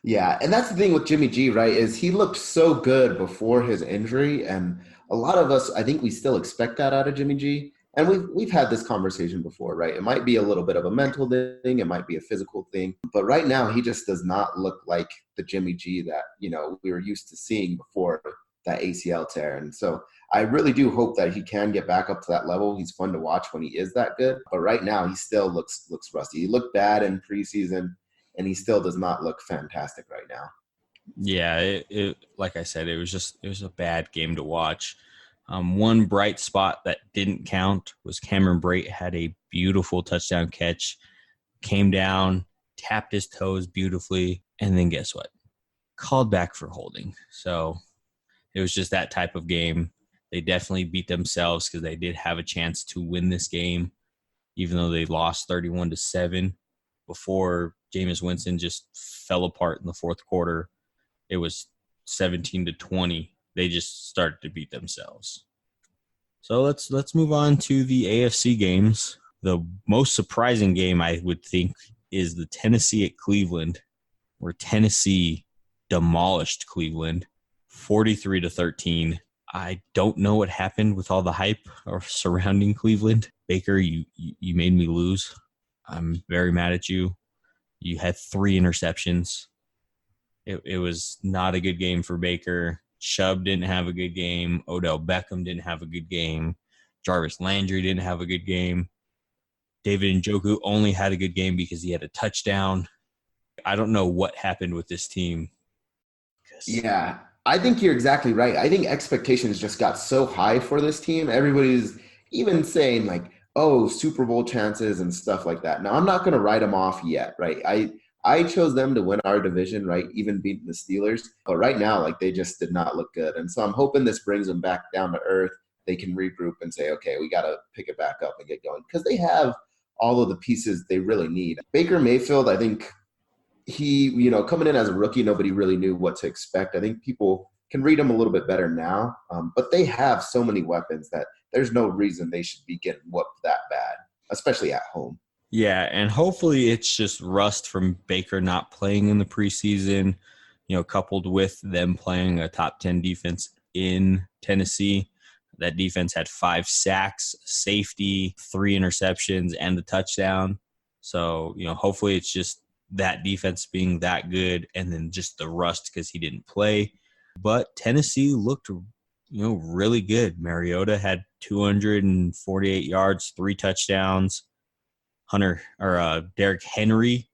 Yeah, and that's the thing with Jimmy G, right, is he looked so good before his injury, and a lot of us, I think we still expect that out of Jimmy G. And we've had this conversation before, right? It might be a little bit of a mental thing. It might be a physical thing. But right now, he just does not look like the Jimmy G that, we were used to seeing before that ACL tear. And so I really do hope that he can get back up to that level. He's fun to watch when he is that good. But right now, he still looks rusty. He looked bad in preseason, and he still does not look fantastic right now. Yeah, it like I said, it was a bad game to watch. One bright spot that didn't count was Cameron Brate had a beautiful touchdown catch, came down, tapped his toes beautifully, and then guess what? Called back for holding. So it was just that type of game. They definitely beat themselves because they did have a chance to win this game, even though they lost 31-7 before Jameis Winston just fell apart in the fourth quarter. It was 17-20. They just started to beat themselves. So let's move on to the AFC games. The most surprising game, I would think, is the Tennessee at Cleveland, where Tennessee demolished Cleveland 43-13. I don't know what happened with all the hype surrounding Cleveland. Baker, you made me lose. I'm very mad at you. You had 3 interceptions. It was not a good game for Baker. Chubb didn't have a good game. Odell Beckham didn't have a good game. Jarvis Landry didn't have a good game. David Njoku only had a good game because he had a touchdown. I don't know what happened with this team. Yeah, I think you're exactly right. I think expectations just got so high for this team. Everybody's even saying like, oh, Super Bowl chances and stuff like that. Now, I'm not going to write them off yet, right? I chose them to win our division, right, even beating the Steelers. But right now, like, they just did not look good. And so I'm hoping this brings them back down to earth. They can regroup and say, okay, we got to pick it back up and get going. Because they have all of the pieces they really need. Baker Mayfield, I think he, coming in as a rookie, nobody really knew what to expect. I think people can read him a little bit better now. But they have so many weapons that there's no reason they should be getting whooped that bad, especially at home. Yeah, and hopefully it's just rust from Baker not playing in the preseason, coupled with them playing a top 10 defense in Tennessee. That defense had 5 sacks, safety, 3 interceptions, and the touchdown. So, hopefully it's just that defense being that good and then just the rust because he didn't play. But Tennessee looked, really good. Mariota had 248 yards, 3 touchdowns. Derrick Henry,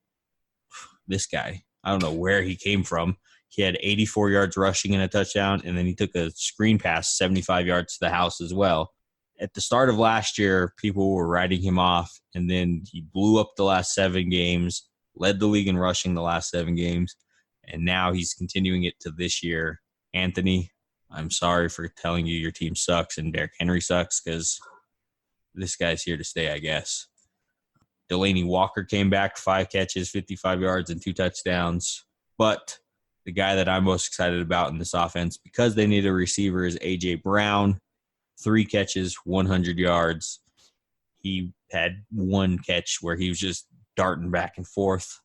this guy, I don't know where he came from. He had 84 yards rushing and a touchdown, and then he took a screen pass 75 yards to the house as well. At the start of last year, people were writing him off, and then he blew up the last 7 games, led the league in rushing the last 7 games, and now he's continuing it to this year. Anthony, I'm sorry for telling you your team sucks and Derrick Henry sucks because this guy's here to stay, I guess. Delaney Walker came back, 5 catches, 55 yards, and 2 touchdowns. But the guy that I'm most excited about in this offense, because they need a receiver, is A.J. Brown, 3 catches, 100 yards. He had 1 catch where he was just darting back and forth.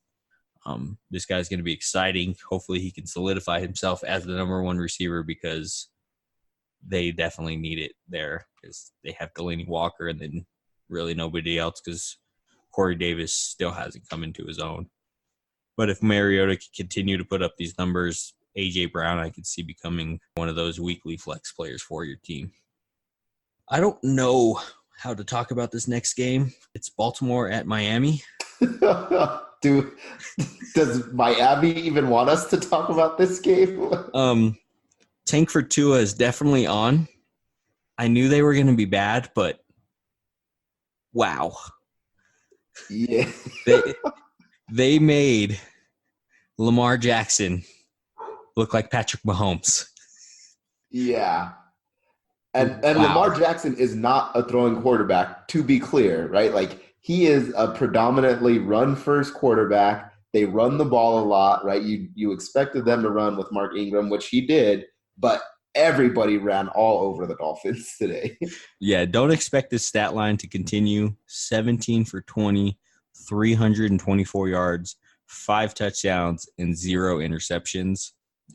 This guy's going to be exciting. Hopefully he can solidify himself as the number 1 receiver because they definitely need it there because they have Delaney Walker and then really nobody else because Corey Davis still hasn't come into his own. But if Mariota can continue to put up these numbers, A.J. Brown, I could see becoming one of those weekly flex players for your team. I don't know how to talk about this next game. It's Baltimore at Miami. Does Miami even want us to talk about this game? Tank for Tua is definitely on. I knew they were going to be bad, but wow. Yeah. They made Lamar Jackson look like Patrick Mahomes. Yeah. And Wow. Lamar Jackson is not a throwing quarterback, to be clear, right? Like, he is a predominantly run-first quarterback. They run the ball a lot, right? You expected them to run with Mark Ingram, which he did, but everybody ran all over the Dolphins today. Yeah, don't expect this stat line to continue. 17 for 20, 324 yards, 5 touchdowns, and 0 interceptions.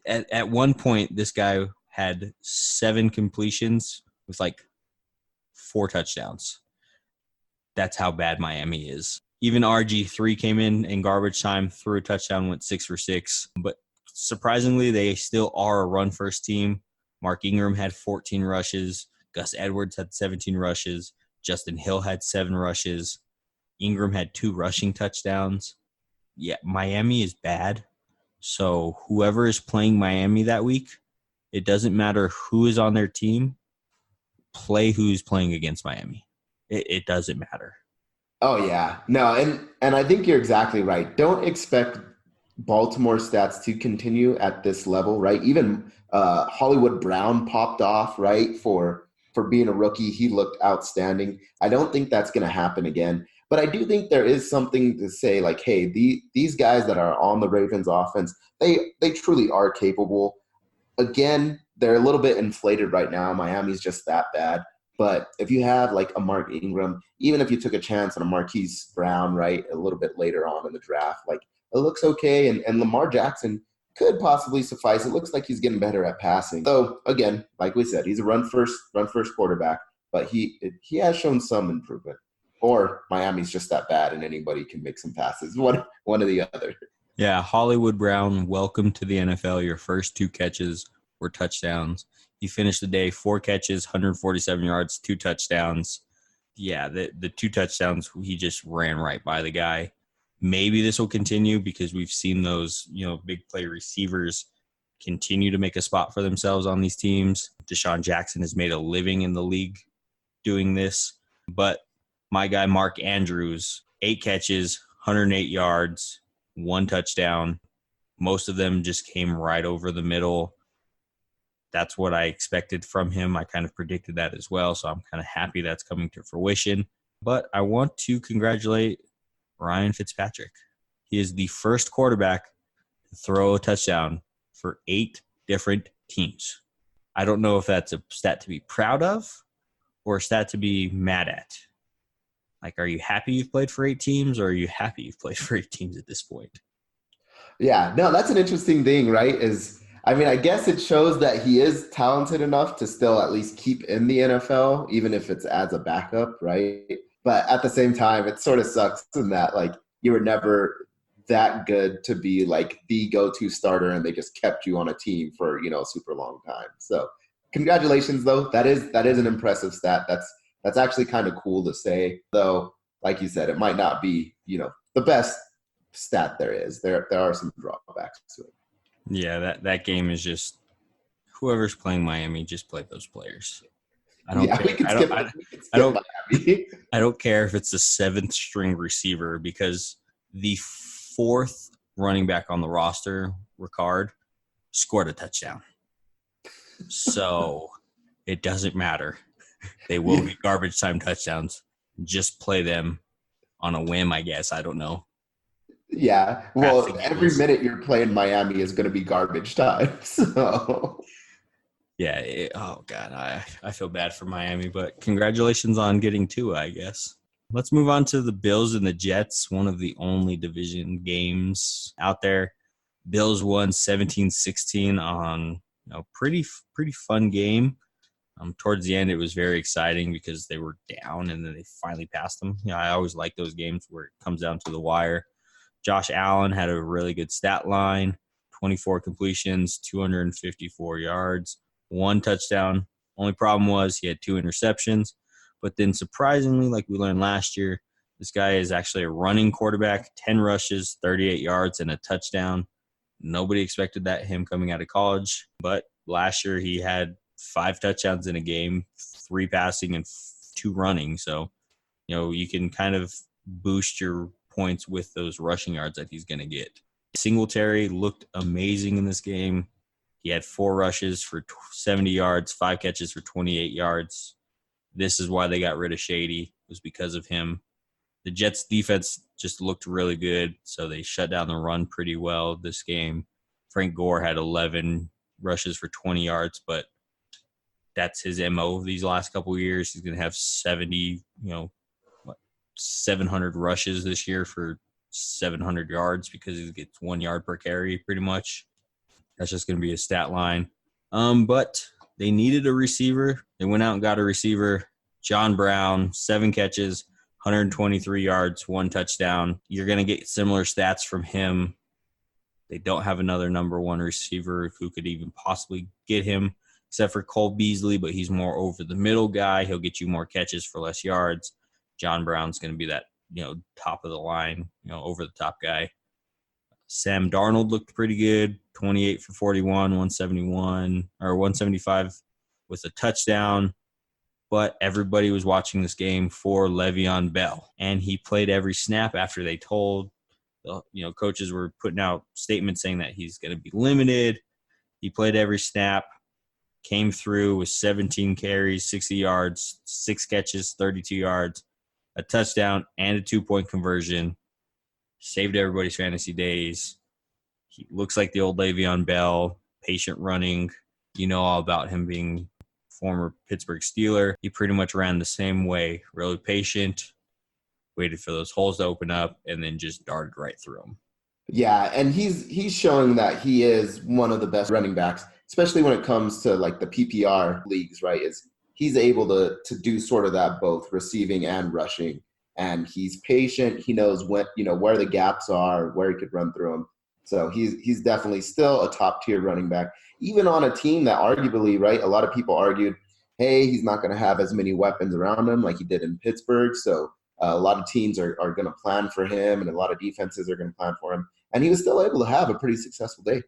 At one point, this guy had 7 completions with like 4 touchdowns. That's how bad Miami is. Even RG3 came in garbage time, threw a touchdown, went 6 for 6. But surprisingly, they still are a run-first team. Mark Ingram had 14 rushes. Gus Edwards had 17 rushes. Justin Hill had 7 rushes. Ingram had 2 rushing touchdowns. Yeah, Miami is bad. So whoever is playing Miami that week, it doesn't matter who is on their team, play who's playing against Miami. It doesn't matter. Oh, yeah. No, and I think you're exactly right. Don't expect Baltimore stats to continue at this level, right? Even Hollywood Brown popped off, right, for being a rookie. He looked outstanding. I don't think that's going to happen again. But I do think there is something to say, like, hey, these guys that are on the Ravens offense, they truly are capable. Again, they're a little bit inflated right now. Miami's just that bad. But if you have like a Mark Ingram, even if you took a chance on a Marquise Brown, right, a little bit later on in the draft, like it looks okay. And Lamar Jackson could possibly suffice. It looks like he's getting better at passing. So again, like we said, he's a run first quarterback, but he has shown some improvement. Or Miami's just that bad and anybody can make some passes. One or the other. Yeah, Hollywood Brown, welcome to the NFL. Your first 2 catches were touchdowns. He finished the day 4 catches, 147 yards, 2 touchdowns. Yeah, the 2 touchdowns, he just ran right by the guy. Maybe this will continue because we've seen those, big play receivers continue to make a spot for themselves on these teams. Deshaun Jackson has made a living in the league doing this. But my guy, Mark Andrews, 8 catches, 108 yards, 1 touchdown. Most of them just came right over the middle. That's what I expected from him. I kind of predicted that as well, so I'm kind of happy that's coming to fruition. But I want to congratulate Ryan Fitzpatrick. He is the first quarterback to throw a touchdown for 8 different teams. I don't know if that's a stat to be proud of or a stat to be mad at. Like, are you happy you've played for 8 teams, or are you happy you've played for 8 teams at this point? Yeah, no, that's an interesting thing, right? I guess it shows that he is talented enough to still at least keep in the NFL, even if it's as a backup, right? But at the same time, it sort of sucks in that, like, you were never that good to be, like, the go-to starter, and they just kept you on a team for, a super long time. So congratulations, though. That is an impressive stat. That's actually kind of cool to say, though, like you said, it might not be, the best stat there is. There are some drawbacks to it. Yeah, that game is just whoever's playing Miami, just play those players. I don't care if it's the 7th string receiver, because the 4th running back on the roster, Ricard, scored a touchdown. So it doesn't matter. They will be garbage time touchdowns. Just play them on a whim, I guess. I don't know. Yeah. Well, Crafting every deals. minute you're playing Miami is going to be garbage time. So Yeah. Oh, God. I feel bad for Miami, but congratulations on getting Tua, I guess. Let's move on to the Bills and the Jets, one of the only division games out there. Bills won 17-16 on pretty fun game. Towards the end, it was very exciting because they were down and then they finally passed them. I always like those games where it comes down to the wire. Josh Allen had a really good stat line, 24 completions, 254 yards, 1 touchdown. Only problem was he had 2 interceptions. But then surprisingly, like we learned last year, this guy is actually a running quarterback, 10 rushes, 38 yards, and a touchdown. Nobody expected that, him coming out of college. But last year he had 5 touchdowns in a game, 3 passing and 2 running. So, you can kind of boost your points with those rushing yards that he's going to get. Singletary looked amazing in this game. He had 4 rushes for 70 yards, 5 catches for 28 yards. This is why they got rid of Shady. It was because of him. The Jets defense just looked really good, so they shut down the run pretty well this game. Frank Gore had 11 rushes for 20 yards, but that's his MO these last couple of years. He's going to have 700 rushes this year for 700 yards because he gets 1 yard per carry pretty much. That's just going to be a stat line. But they needed a receiver. They went out and got a receiver. John Brown, 7 catches, 123 yards, 1 touchdown. You're going to get similar stats from him. They don't have another number 1 receiver who could even possibly get him, except for Cole Beasley, but he's more over the middle guy. He'll get you more catches for less yards. John Brown's going to be that, top of the line, over the top guy. Sam Darnold looked pretty good, 28 for 41, 175 with a touchdown. But everybody was watching this game for Le'Veon Bell, and he played every snap after they told. Coaches were putting out statements saying that he's going to be limited. He played every snap, came through with 17 carries, 60 yards, 6 catches, 32 yards, a touchdown, and a 2-point conversion. Saved everybody's fantasy days. He looks like the old Le'Veon Bell, patient running. You know all about him being former Pittsburgh Steeler. He pretty much ran the same way, really patient, waited for those holes to open up, and then just darted right through them. yeah, and he's showing that he is one of the best running backs, especially when it comes to like the PPR leagues, right? He's able to do sort of that both receiving and rushing. And he's patient. He knows when, where the gaps are, where he could run through them. So he's definitely still a top tier running back, even on a team that arguably, right, a lot of people argued, hey, he's not going to have as many weapons around him like he did in Pittsburgh. So a lot of teams are going to plan for him, and a lot of defenses are going to plan for him. And he was still able to have a pretty successful day.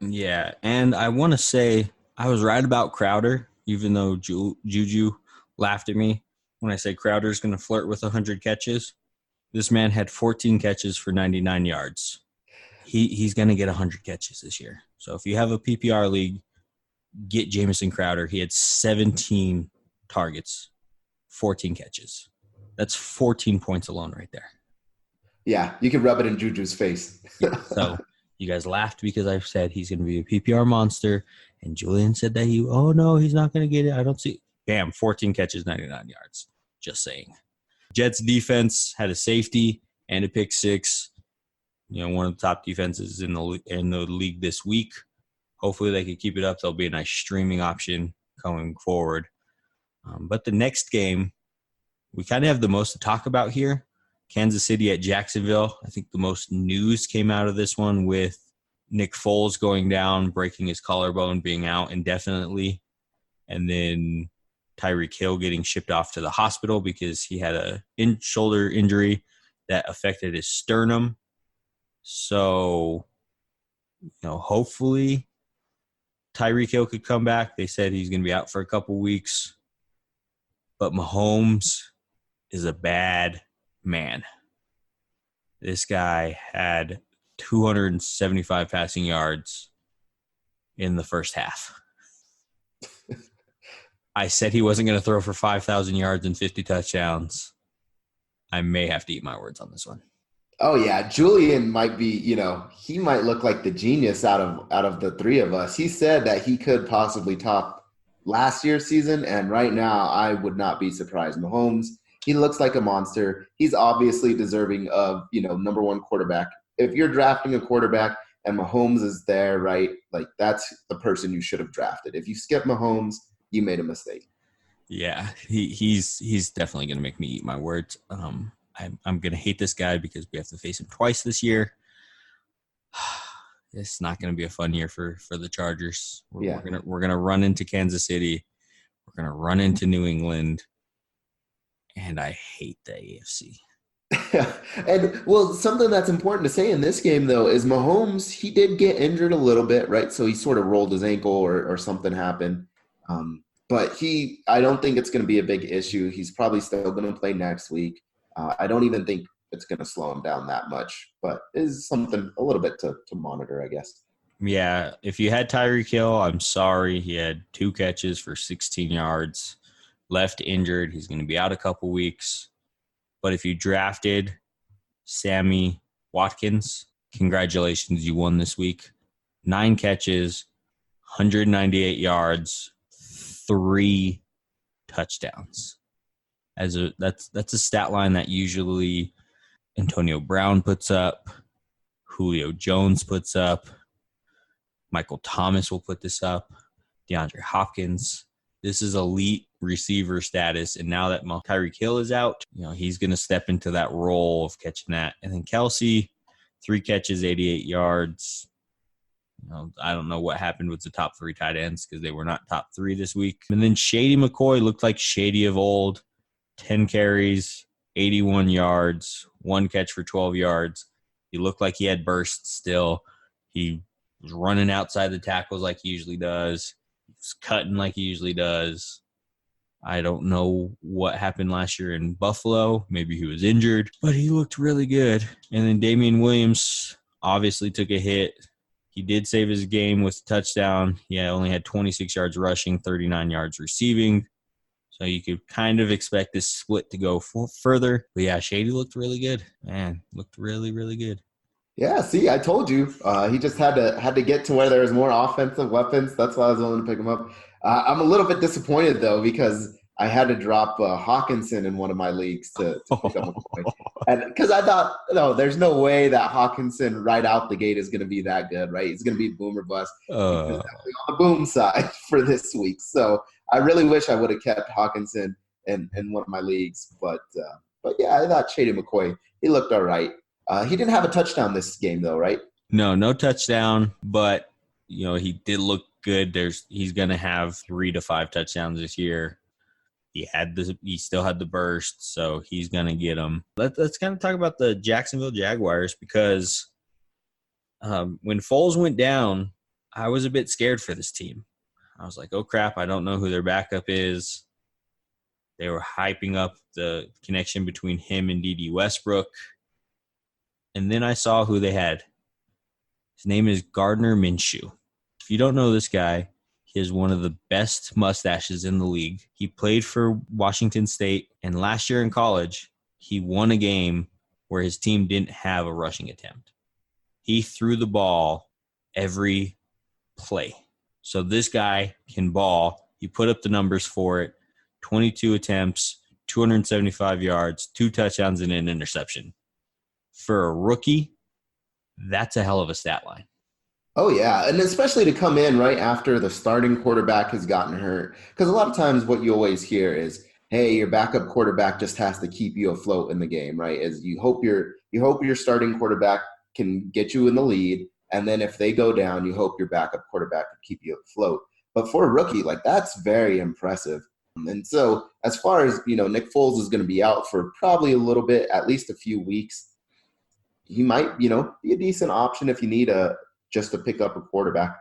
Yeah, and I want to say I was right about Crowder, even though Ju-Ju laughed at me when I say Crowder's going to flirt with 100 catches. This man had 14 catches for 99 yards. He's going to get 100 catches this year. So if you have a PPR league, get Jamison Crowder. He had 17 targets, 14 catches. That's 14 points alone right there. Yeah, you can rub it in Juju's face. So you guys laughed because I said he's going to be a PPR monster, and Julian said that he's not going to get it. I don't see. Bam, 14 catches, 99 yards. Just saying. Jets defense had a safety and a pick 6. One of the top defenses in the league this week. Hopefully they can keep it up. There'll be a nice streaming option going forward. But the next game, we kind of have the most to talk about here. Kansas City at Jacksonville. I think the most news came out of this one with Nick Foles going down, breaking his collarbone, being out indefinitely, and then Tyreek Hill getting shipped off to the hospital because he had a shoulder injury that affected his sternum. So, hopefully Tyreek Hill could come back. They said he's going to be out for a couple weeks. But Mahomes is a bad man. This guy had 275 passing yards in the first half. I said he wasn't going to throw for 5,000 yards and 50 touchdowns. I may have to eat my words on this one. Oh yeah, Julian might be, he might look like the genius out of the three of us. He said that he could possibly top last year's season, and right now I would not be surprised. Mahomes, he looks like a monster. He's obviously deserving of, number one quarterback. If you're drafting a quarterback and Mahomes is there, right, like that's the person you should have drafted. If you skip Mahomes, you made a mistake. Yeah, he's definitely going to make me eat my words. I'm going to hate this guy because we have to face him twice this year. It's not going to be a fun year for the Chargers. We're going to run into Kansas City. We're going to run into New England. And I hate the AFC. And, well, something that's important to say in this game, though, is Mahomes, he did get injured a little bit, right? So he sort of rolled his ankle or something happened. But I don't think it's going to be a big issue. He's probably still going to play next week. I don't even think it's going to slow him down that much, but is something a little bit to monitor, I guess. Yeah, if you had Tyreek Hill, I'm sorry. He had 2 catches for 16 yards, left injured. He's going to be out a couple weeks. But if you drafted Sammy Watkins, congratulations, you won this week. 9 catches, 198 yards, 3 touchdowns. That's a stat line that usually Antonio Brown puts up, Julio Jones puts up, Michael Thomas will put this up, DeAndre Hopkins. This is elite receiver status, and now that Tyreek Hill is out, he's going to step into that role of catching that. And then Kelsey, 3 catches, 88 yards. I don't know what happened with the top 3 tight ends because they were not top 3 this week. And then Shady McCoy looked like Shady of old. 10 carries, 81 yards, 1 catch for 12 yards. He looked like he had bursts still. He was running outside the tackles like he usually does. He was cutting like he usually does. I don't know what happened last year in Buffalo. Maybe he was injured, but he looked really good. And then Damian Williams obviously took a hit. He did save his game with a touchdown. He only had 26 yards rushing, 39 yards receiving. So you could kind of expect this split to go further. But yeah, Shady looked really good. Man, looked really, really good. Yeah, see, I told you. He just had to get to where there was more offensive weapons. That's why I was willing to pick him up. I'm a little bit disappointed, though, because I had to drop Hawkinson in one of my leagues to pick up a point. And because I thought, no, there's no way that Hawkinson right out the gate is going to be that good, right? He's going to be boom or bust. He's definitely on the boom side for this week. So I really wish I would have kept Hawkinson in one of my leagues. But yeah, I thought Shady McCoy, he looked all right. He didn't have a touchdown this game, though, right? No touchdown, but he did look good. He's going to have 3 to 5 touchdowns this year. He still had the burst, so he's going to get them. Let's kind of talk about the Jacksonville Jaguars because when Foles went down, I was a bit scared for this team. I was like, oh, crap, I don't know who their backup is. They were hyping up the connection between him and D.D. Westbrook. And then I saw who they had. His name is Gardner Minshew. If you don't know this guy, he has one of the best mustaches in the league. He played for Washington State, and last year in college, he won a game where his team didn't have a rushing attempt. He threw the ball every play. So this guy can ball. He put up the numbers for it. 22 attempts, 275 yards, 2 touchdowns, and an interception. For a rookie, that's a hell of a stat line. Oh, yeah, and especially to come in right after the starting quarterback has gotten hurt. Because a lot of times what you always hear is, hey, your backup quarterback just has to keep you afloat in the game, right? Is you hope your starting quarterback can get you in the lead, and then if they go down, you hope your backup quarterback can keep you afloat. But for a rookie, that's very impressive. And so as far as, Nick Foles is going to be out for probably a little bit, at least a few weeks, he might, be a decent option if you need just to pick up a quarterback.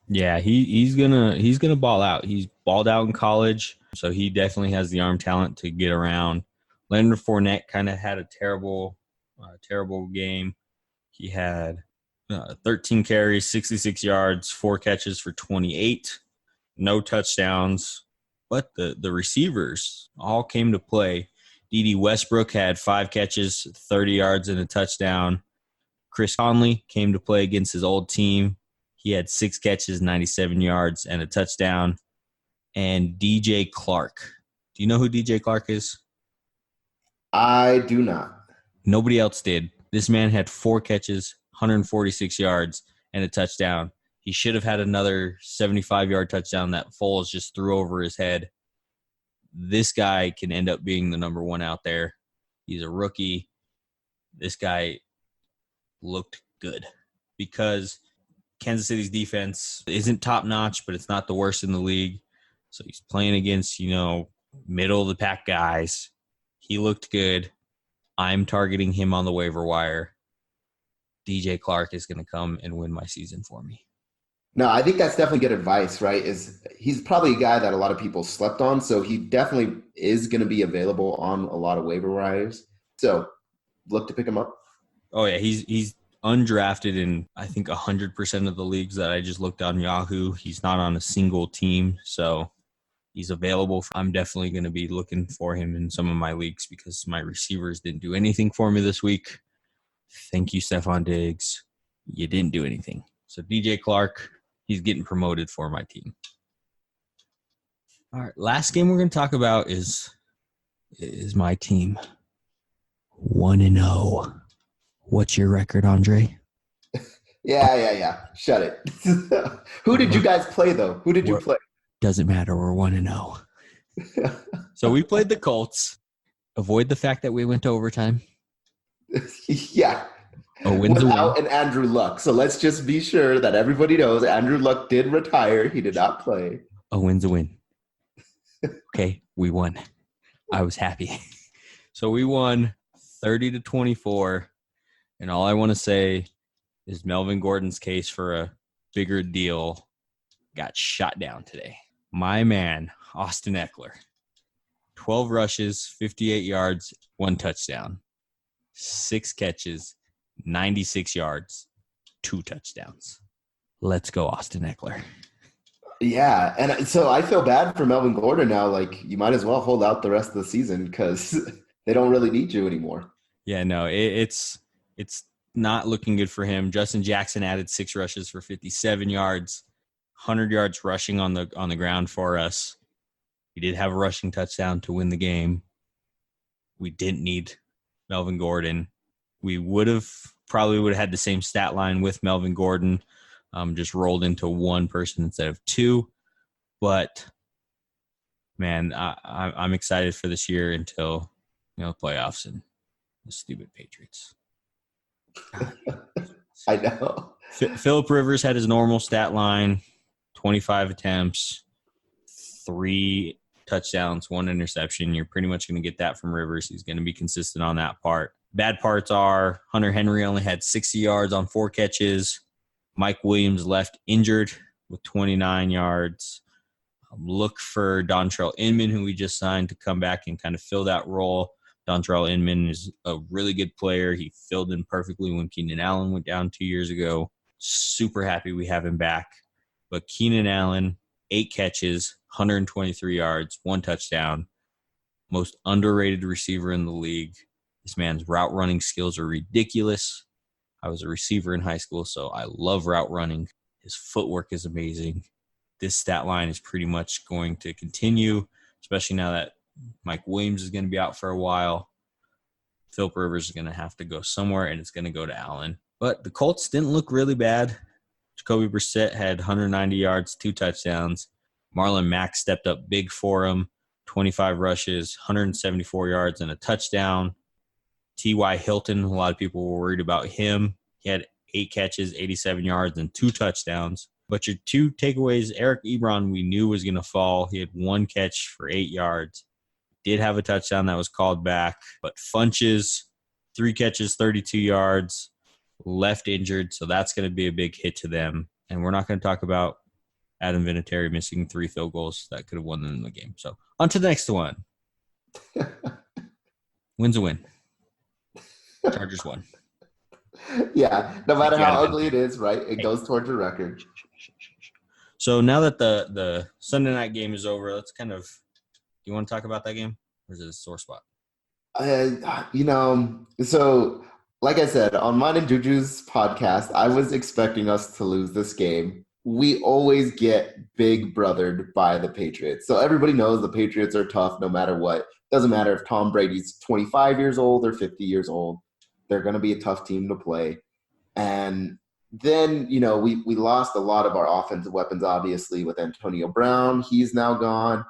Yeah, he's gonna ball out. He's balled out in college, so he definitely has the arm talent to get around. Leonard Fournette kind of had a terrible game. He had 13 carries, 66 yards, 4 catches for 28, no touchdowns. But the receivers all came to play. D.D. Westbrook had 5 catches, 30 yards, and a touchdown. Chris Conley came to play against his old team. He had 6 catches, 97 yards, and a touchdown. And DJ Clark. Do you know who DJ Clark is? I do not. Nobody else did. This man had 4 catches, 146 yards, and a touchdown. He should have had another 75-yard touchdown that Foles just threw over his head. This guy can end up being the number 1 out there. He's a rookie. This guy looked good because Kansas City's defense isn't top-notch, but it's not the worst in the league. So he's playing against, middle-of-the-pack guys. He looked good. I'm targeting him on the waiver wire. DJ Clark is going to come and win my season for me. No, I think that's definitely good advice, right? He's probably a guy that a lot of people slept on, so he definitely is going to be available on a lot of waiver wires. So look to pick him up. Oh, yeah, he's undrafted in, I think, 100% of the leagues that I just looked on Yahoo. He's not on a single team, so he's available. I'm definitely going to be looking for him in some of my leagues because my receivers didn't do anything for me this week. Thank you, Stephon Diggs. You didn't do anything. So DJ Clark, he's getting promoted for my team. All right, last game we're going to talk about is my team. 1-0. What's your record, Aundre? Yeah. Shut it. Who did you guys play, though? Who did you play? Doesn't matter. We're 1-0. So we played the Colts. Avoid the fact that we went to overtime. Yeah. A win's a win. Without an Andrew Luck. So let's just be sure that everybody knows Andrew Luck did retire. He did not play. A win's a win. Okay, we won. I was happy. So we won 30-24. And all I want to say is Melvin Gordon's case for a bigger deal got shot down today. My man, Austin Eckler, 12 rushes, 58 yards, 1 touchdown, 6 catches, 96 yards, 2 touchdowns. Let's go, Austin Eckler. Yeah, and so I feel bad for Melvin Gordon now. Like, you might as well hold out the rest of the season because they don't really need you anymore. Yeah, no, it's not looking good for him. Justin Jackson added 6 rushes for 57 yards, 100 yards rushing on the ground for us. He did have a rushing touchdown to win the game. We didn't need Melvin Gordon. We probably would have had the same stat line with Melvin Gordon, just rolled into 1 person instead of 2. But man, I'm excited for this year until playoffs and the stupid Patriots. I know. Phillip Rivers had his normal stat line, 25 attempts, 3 touchdowns, 1 interception. You're pretty much going to get that from Rivers. He's going to be consistent on that part. Bad parts are Hunter Henry only had 60 yards on 4 catches. Mike Williams left injured with 29 yards. Look for Dontrell Inman, who we just signed, to come back and kind of fill that role. Dontrell Inman is a really good player. He filled in perfectly when Keenan Allen went down 2 years ago. Super happy we have him back. But Keenan Allen, 8 catches, 123 yards, 1 touchdown. Most underrated receiver in the league. This man's route running skills are ridiculous. I was a receiver in high school, so I love route running. His footwork is amazing. This stat line is pretty much going to continue, especially now that Mike Williams is going to be out for a while. Phillip Rivers is going to have to go somewhere, and it's going to go to Allen. But the Colts didn't look really bad. Jacoby Brissett had 190 yards, 2 touchdowns. Marlon Mack stepped up big for him, 25 rushes, 174 yards, and a touchdown. T.Y. Hilton, a lot of people were worried about him. He had 8 catches, 87 yards, and 2 touchdowns. But your 2 takeaways, Eric Ebron, we knew was going to fall. He had 1 catch for 8 yards. Did have a touchdown that was called back. But Funches, 3 catches, 32 yards, left injured. So that's going to be a big hit to them. And we're not going to talk about Adam Vinatieri missing 3 field goals that could have won them the game. So on to the next one. Win's a win. Chargers won. Yeah, no matter how ugly it is, right? It goes towards your record. So now that the Sunday night game is over, let's kind of – do you want to talk about that game? Or is it a sore spot? So like I said, on mine and Juju's podcast, I was expecting us to lose this game. We always get big brothered by the Patriots. So everybody knows the Patriots are tough no matter what. Doesn't matter if Tom Brady's 25 years old or 50 years old. They're going to be a tough team to play. And then, we lost a lot of our offensive weapons, obviously, with Antonio Brown. He's now gone.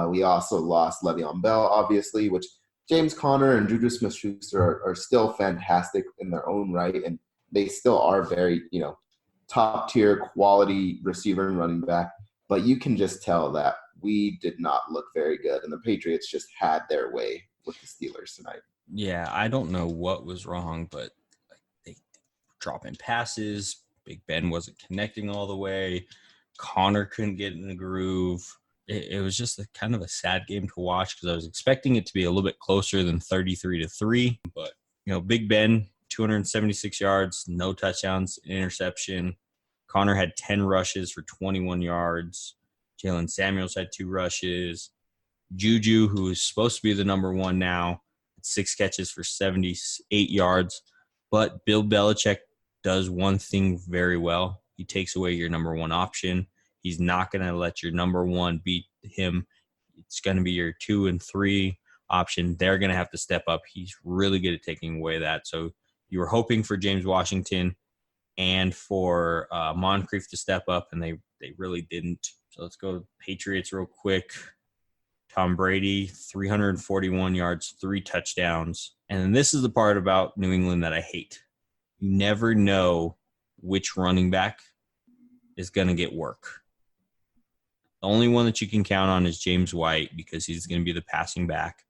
We also lost Le'Veon Bell, obviously, which James Conner and Juju Smith-Schuster are still fantastic in their own right, and they still are very, top-tier quality receiver and running back. But you can just tell that we did not look very good, and the Patriots just had their way with the Steelers tonight. Yeah, I don't know what was wrong, but they dropping passes. Big Ben wasn't connecting all the way. Connor couldn't get in the groove. It was just kind of a sad game to watch because I was expecting it to be a little bit closer than 33-3. But, Big Ben, 276 yards, no touchdowns, interception. Connor had 10 rushes for 21 yards. Jalen Samuels had 2 rushes. Ju-Ju, who is supposed to be the number one now, 6 catches for 78 yards. But Bill Belichick does one thing very well. He takes away your number one option. He's not going to let your number one beat him. It's going to be your 2 and 3 option. They're going to have to step up. He's really good at taking away that. So you were hoping for James Washington and for Moncrief to step up, and they really didn't. So let's go Patriots real quick. Tom Brady, 341 yards, 3 touchdowns. And this is the part about New England that I hate. You never know which running back is going to get work. The only one that you can count on is James White because he's going to be the passing back.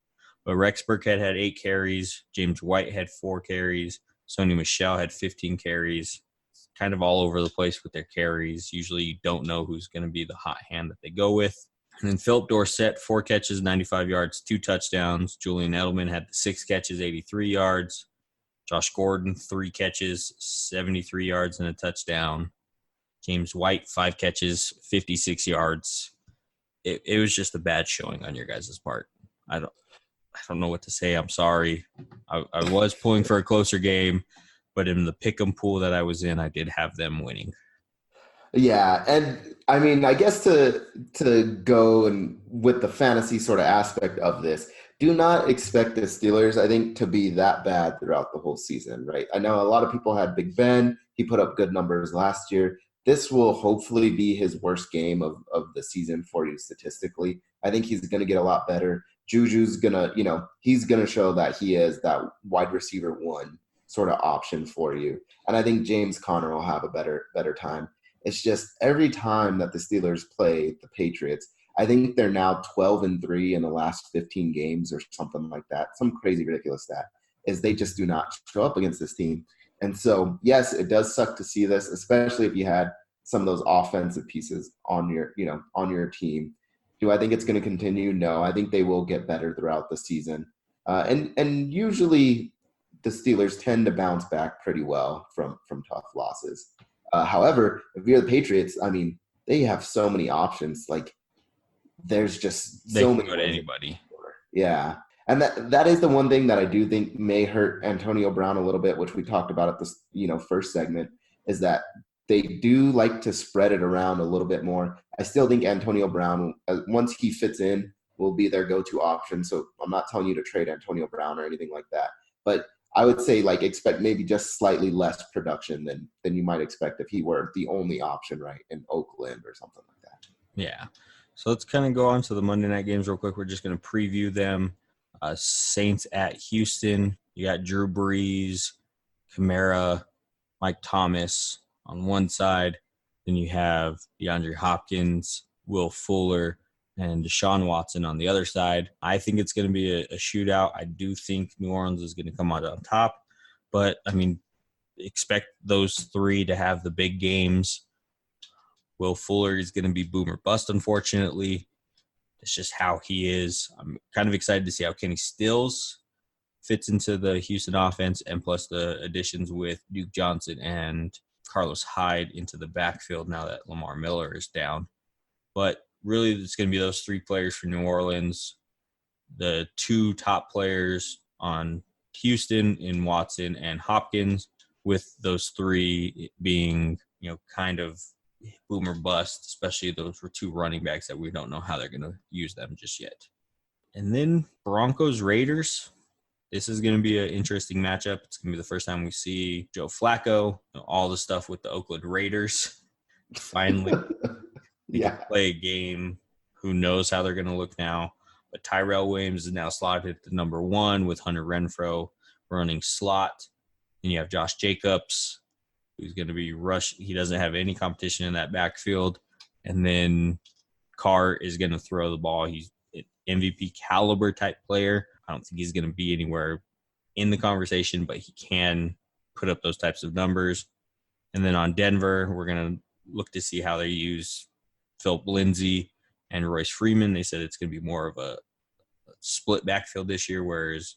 But Rex Burkhead had 8 carries. James White had 4 carries. Sony Michel had 15 carries. It's kind of all over the place with their carries. Usually you don't know who's going to be the hot hand that they go with. And then Philip Dorsett, 4 catches, 95 yards, 2 touchdowns. Julian Edelman had 6 catches, 83 yards. Josh Gordon, 3 catches, 73 yards, and a touchdown. James White, 5 catches, 56 yards. It was just a bad showing on your guys' part. I don't know what to say. I'm sorry. I was pulling for a closer game, but in the pick'em pool that I was in, I did have them winning. Yeah, and I mean, I guess to go and with the fantasy sort of aspect of this, do not expect the Steelers, I think, to be that bad throughout the whole season, right? I know a lot of people had Big Ben. He put up good numbers last year. This will hopefully be his worst game of the season for you statistically. I think he's going to get a lot better. Juju's going to, he's going to show that he is that wide receiver 1 sort of option for you. And I think James Conner will have a better time. It's just every time that the Steelers play the Patriots, I think they're now 12-3 in the last 15 games or something like that. Some crazy, ridiculous stat is they just do not show up against this team. And so, yes, it does suck to see this, especially if you had some of those offensive pieces on your team. Do I think it's going to continue? No, I think they will get better throughout the season. And usually the Steelers tend to bounce back pretty well from tough losses. However, if you're the Patriots, I mean, they have so many options. Like, there's just They so can many. go to anybody. Yeah. And that is the one thing that I do think may hurt Antonio Brown a little bit, which we talked about at the first segment, is that they do like to spread it around a little bit more. I still think Antonio Brown, once he fits in, will be their go-to option. So I'm not telling you to trade Antonio Brown or anything like that. But I would say expect maybe just slightly less production than you might expect if he were the only option, right, in Oakland or something like that. Yeah. So let's kind of go on to the Monday night games real quick. We're just going to preview them. Saints at Houston. You got Drew Brees, Kamara, Mike Thomas on one side. Then you have DeAndre Hopkins, Will Fuller, and Deshaun Watson on the other side. I think it's going to be a shootout. I do think New Orleans is going to come out on top. But, I mean, expect those 3 to have the big games. Will Fuller is going to be boom or bust, unfortunately. It's just how he is. I'm kind of excited to see how Kenny Stills fits into the Houston offense, and plus the additions with Duke Johnson and Carlos Hyde into the backfield now that Lamar Miller is down. But really, it's going to be those 3 players for New Orleans. The 2 top players on Houston in Watson and Hopkins, with those three being, kind of boom or bust, especially those were two running backs that we don't know how they're going to use them just yet. And then Broncos Raiders. This is going to be an interesting matchup. It's going to be the first time we see Joe Flacco, all the stuff with the Oakland Raiders. Finally, play a game. Who knows how they're going to look now? But Tyrell Williams is now slotted at the number 1 with Hunter Renfrow running slot. Then you have Josh Jacobs, who's going to be rushed. He doesn't have any competition in that backfield. And then Carr is going to throw the ball. He's an MVP caliber type player. I don't think he's going to be anywhere in the conversation, but he can put up those types of numbers. And then on Denver, we're going to look to see how they use Philip Lindsay and Royce Freeman. They said it's going to be more of a split backfield this year, whereas,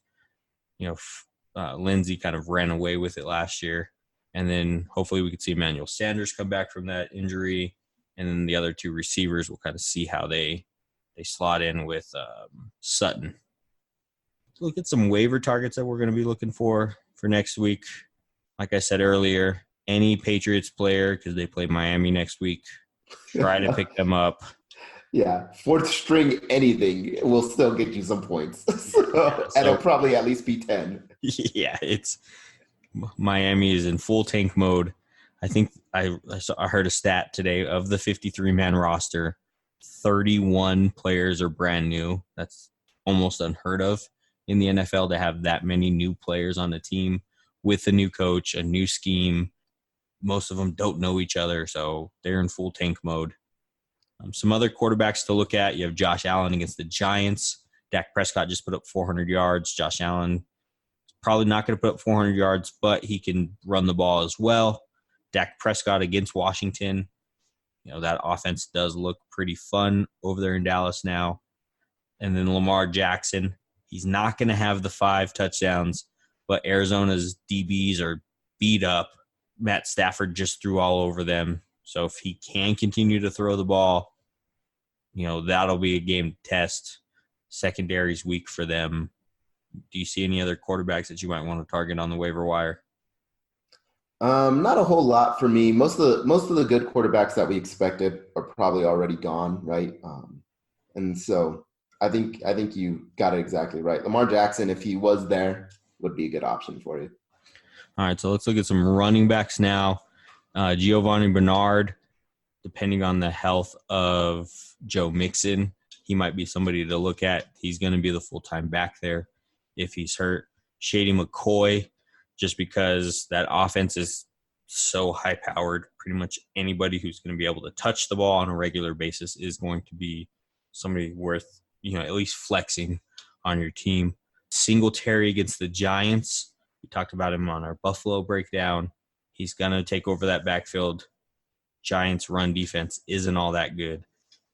Lindsay kind of ran away with it last year. And then hopefully we could see Emmanuel Sanders come back from that injury. And then the other two receivers, we'll kind of see how they slot in with Sutton. Look at some waiver targets that we're going to be looking for next week. Like I said earlier, any Patriots player, because they play Miami next week, try to pick them up. Yeah, fourth string anything will still get you some points. And it'll probably at least be 10. Yeah, it's Miami is in full tank mode. I think I heard a stat today of the 53-man roster, 31 players are brand new. That's almost unheard of in the NFL to have that many new players on the team with a new coach, a new scheme. Most of them don't know each other, so they're in full tank mode. Some other quarterbacks to look at. You have Josh Allen against the Giants. Dak Prescott just put up 400 yards. Josh Allen is probably not going to put up 400 yards, but he can run the ball as well. Dak Prescott against Washington. That offense does look pretty fun over there in Dallas now. And then Lamar Jackson. He's not going to have the 5 touchdowns, but Arizona's DBs are beat up. Matt Stafford just threw all over them. So if he can continue to throw the ball, that'll be a game to test. Secondary's weak for them. Do you see any other quarterbacks that you might want to target on the waiver wire? Not a whole lot for me. Most of the good quarterbacks that we expected are probably already gone, right? And so I think you got it exactly right. Lamar Jackson, if he was there, would be a good option for you. All right, so let's look at some running backs now. Giovanni Bernard, depending on the health of Joe Mixon, he might be somebody to look at. He's going to be the full-time back there if he's hurt. Shady McCoy, just because that offense is so high-powered, pretty much anybody who's going to be able to touch the ball on a regular basis is going to be somebody worth, at least flexing on your team. Singletary against the Giants. We talked about him on our Buffalo breakdown. He's going to take over that backfield. Giants' run defense isn't all that good.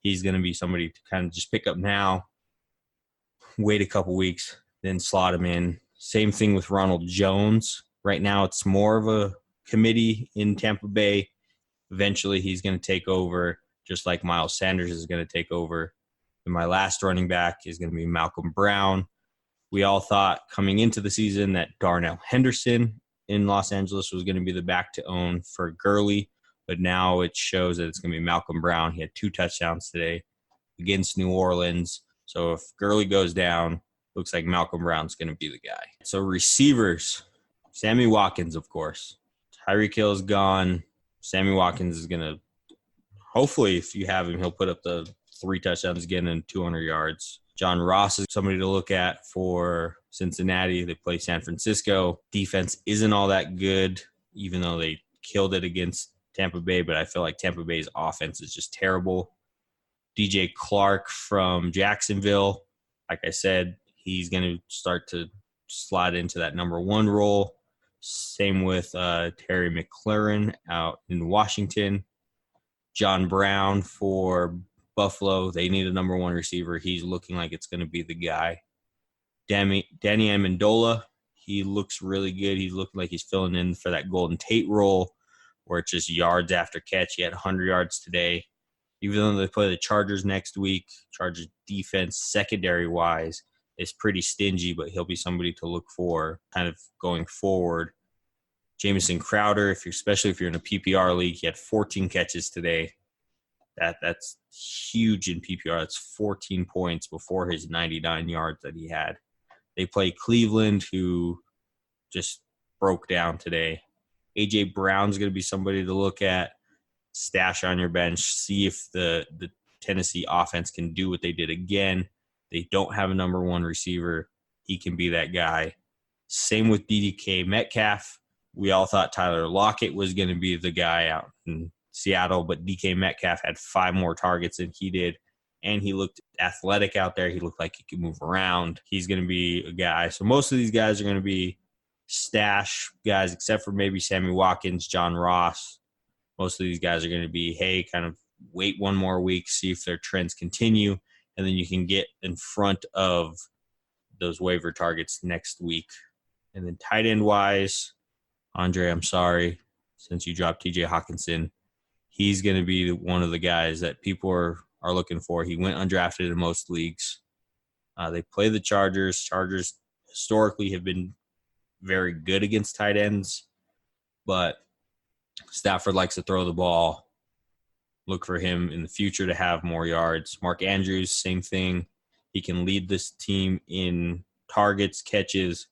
He's going to be somebody to kind of just pick up now, wait a couple weeks, then slot him in. Same thing with Ronald Jones. Right now it's more of a committee in Tampa Bay. Eventually he's going to take over, just like Miles Sanders is going to take over. And my last running back is going to be Malcolm Brown. We all thought coming into the season that Darnell Henderson in Los Angeles was going to be the back to own for Gurley, but now it shows that it's going to be Malcolm Brown. He had 2 touchdowns today against New Orleans. So if Gurley goes down, looks like Malcolm Brown's going to be the guy. So receivers, Sammy Watkins, of course. Tyreek Hill's gone. Sammy Watkins is going to, hopefully if you have him, he'll put up the 3 touchdowns again and 200 yards. John Ross is somebody to look at for Cincinnati. They play San Francisco. Defense isn't all that good, even though they killed it against Tampa Bay, but I feel like Tampa Bay's offense is just terrible. DJ Clark from Jacksonville, like I said, he's going to start to slide into that number 1 role. Same with Terry McLaurin out in Washington. John Brown for Buffalo. They need a number 1 receiver. He's looking like it's going to be the guy. Danny Amendola, he looks really good. He's looking like he's filling in for that Golden Tate role where it's just yards after catch. He had 100 yards today. Even though they play the Chargers next week, Chargers defense, secondary-wise, is pretty stingy, but he'll be somebody to look for kind of going forward. Jamison Crowder, especially if you're in a PPR league, he had 14 catches today. That's huge in PPR. That's 14 points before his 99 yards that he had. They play Cleveland, who just broke down today. A.J. Brown's going to be somebody to look at, stash on your bench, see if the Tennessee offense can do what they did again. They don't have a number one receiver. He can be that guy. Same with DK Metcalf. We all thought Tyler Lockett was going to be the guy out in Seattle, but DK Metcalf had 5 more targets than he did, and he looked athletic out there. He looked like he could move around. He's going to be a guy. So most of these guys are going to be stash guys, except for maybe Sammy Watkins, John Ross. Most of these guys are going to be, hey, kind of wait one more week, see if their trends continue, and then you can get in front of those waiver targets next week. And then tight end wise, Aundre, I'm sorry, since you dropped TJ Hawkinson, he's going to be one of the guys that people are looking for. He went undrafted in most leagues. They play the Chargers. Chargers historically have been very good against tight ends, but Stafford likes to throw the ball. Look for him in the future to have more yards. Mark Andrews, same thing. He can lead this team in targets, catches,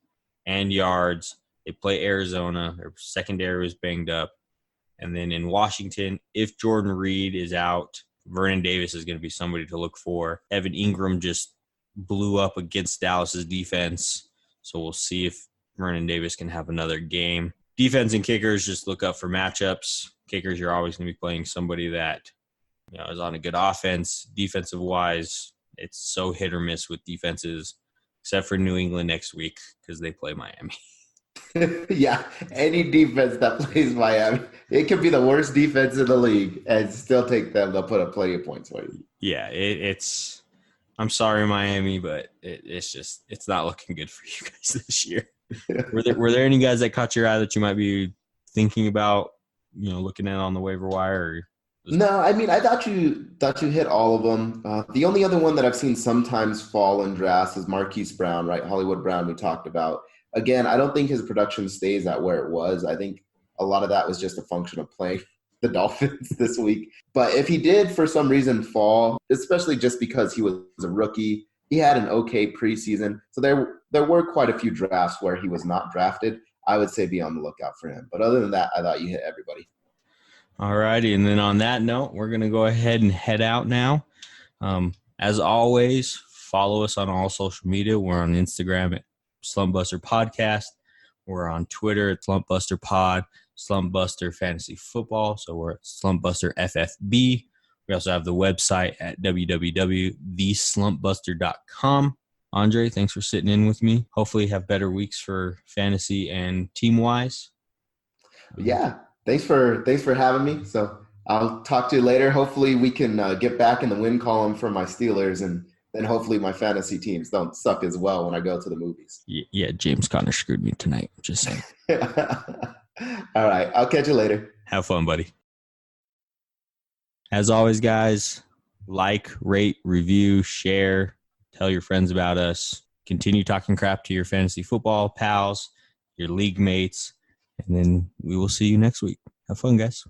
and yards. They play Arizona. Their secondary was banged up. And then in Washington, if Jordan Reed is out, Vernon Davis is going to be somebody to look for. Evan Ingram just blew up against Dallas's defense, so we'll see if Vernon Davis can have another game. Defense and kickers, just look up for matchups. Kickers, you're always going to be playing somebody that is on a good offense. Defensive-wise, it's so hit or miss with defenses, except for New England next week because they play Miami. Yeah, any defense that plays Miami, it could be the worst defense in the league and still take them. They'll put up plenty of points for you. Yeah, it's – I'm sorry, Miami, but it's not looking good for you guys this year. Were there any guys that caught your eye that you might be thinking about, looking at on the waiver wire? No, I mean, I thought you hit all of them. The only other one that I've seen sometimes fall in drafts is Marquise Brown, right? Hollywood Brown we talked about. Again, I don't think his production stays at where it was. I think a lot of that was just a function of playing the Dolphins this week. But if he did for some reason fall, especially just because he was a rookie, he had an okay preseason. So there were quite a few drafts where he was not drafted. I would say be on the lookout for him. But other than that, I thought you hit everybody. All righty. And then on that note, we're going to go ahead and head out now. As always, follow us on all social media. We're on Instagram at Slumpbuster Podcast. We're on Twitter at Slumpbuster Pod, Slumpbuster Fantasy Football. So we're at Slumpbuster FFB. We also have the website at www.theslumpbuster.com. Aundre, thanks for sitting in with me. Hopefully have better weeks for fantasy and team-wise. Yeah, thanks for having me. So I'll talk to you later. Hopefully we can get back in the win column for my Steelers, and then hopefully my fantasy teams don't suck as well when I go to the movies. Yeah, James Conner screwed me tonight. Just saying. All right, I'll catch you later. Have fun, buddy. As always, guys, like, rate, review, share, tell your friends about us. Continue talking crap to your fantasy football pals, your league mates, and then we will see you next week. Have fun, guys.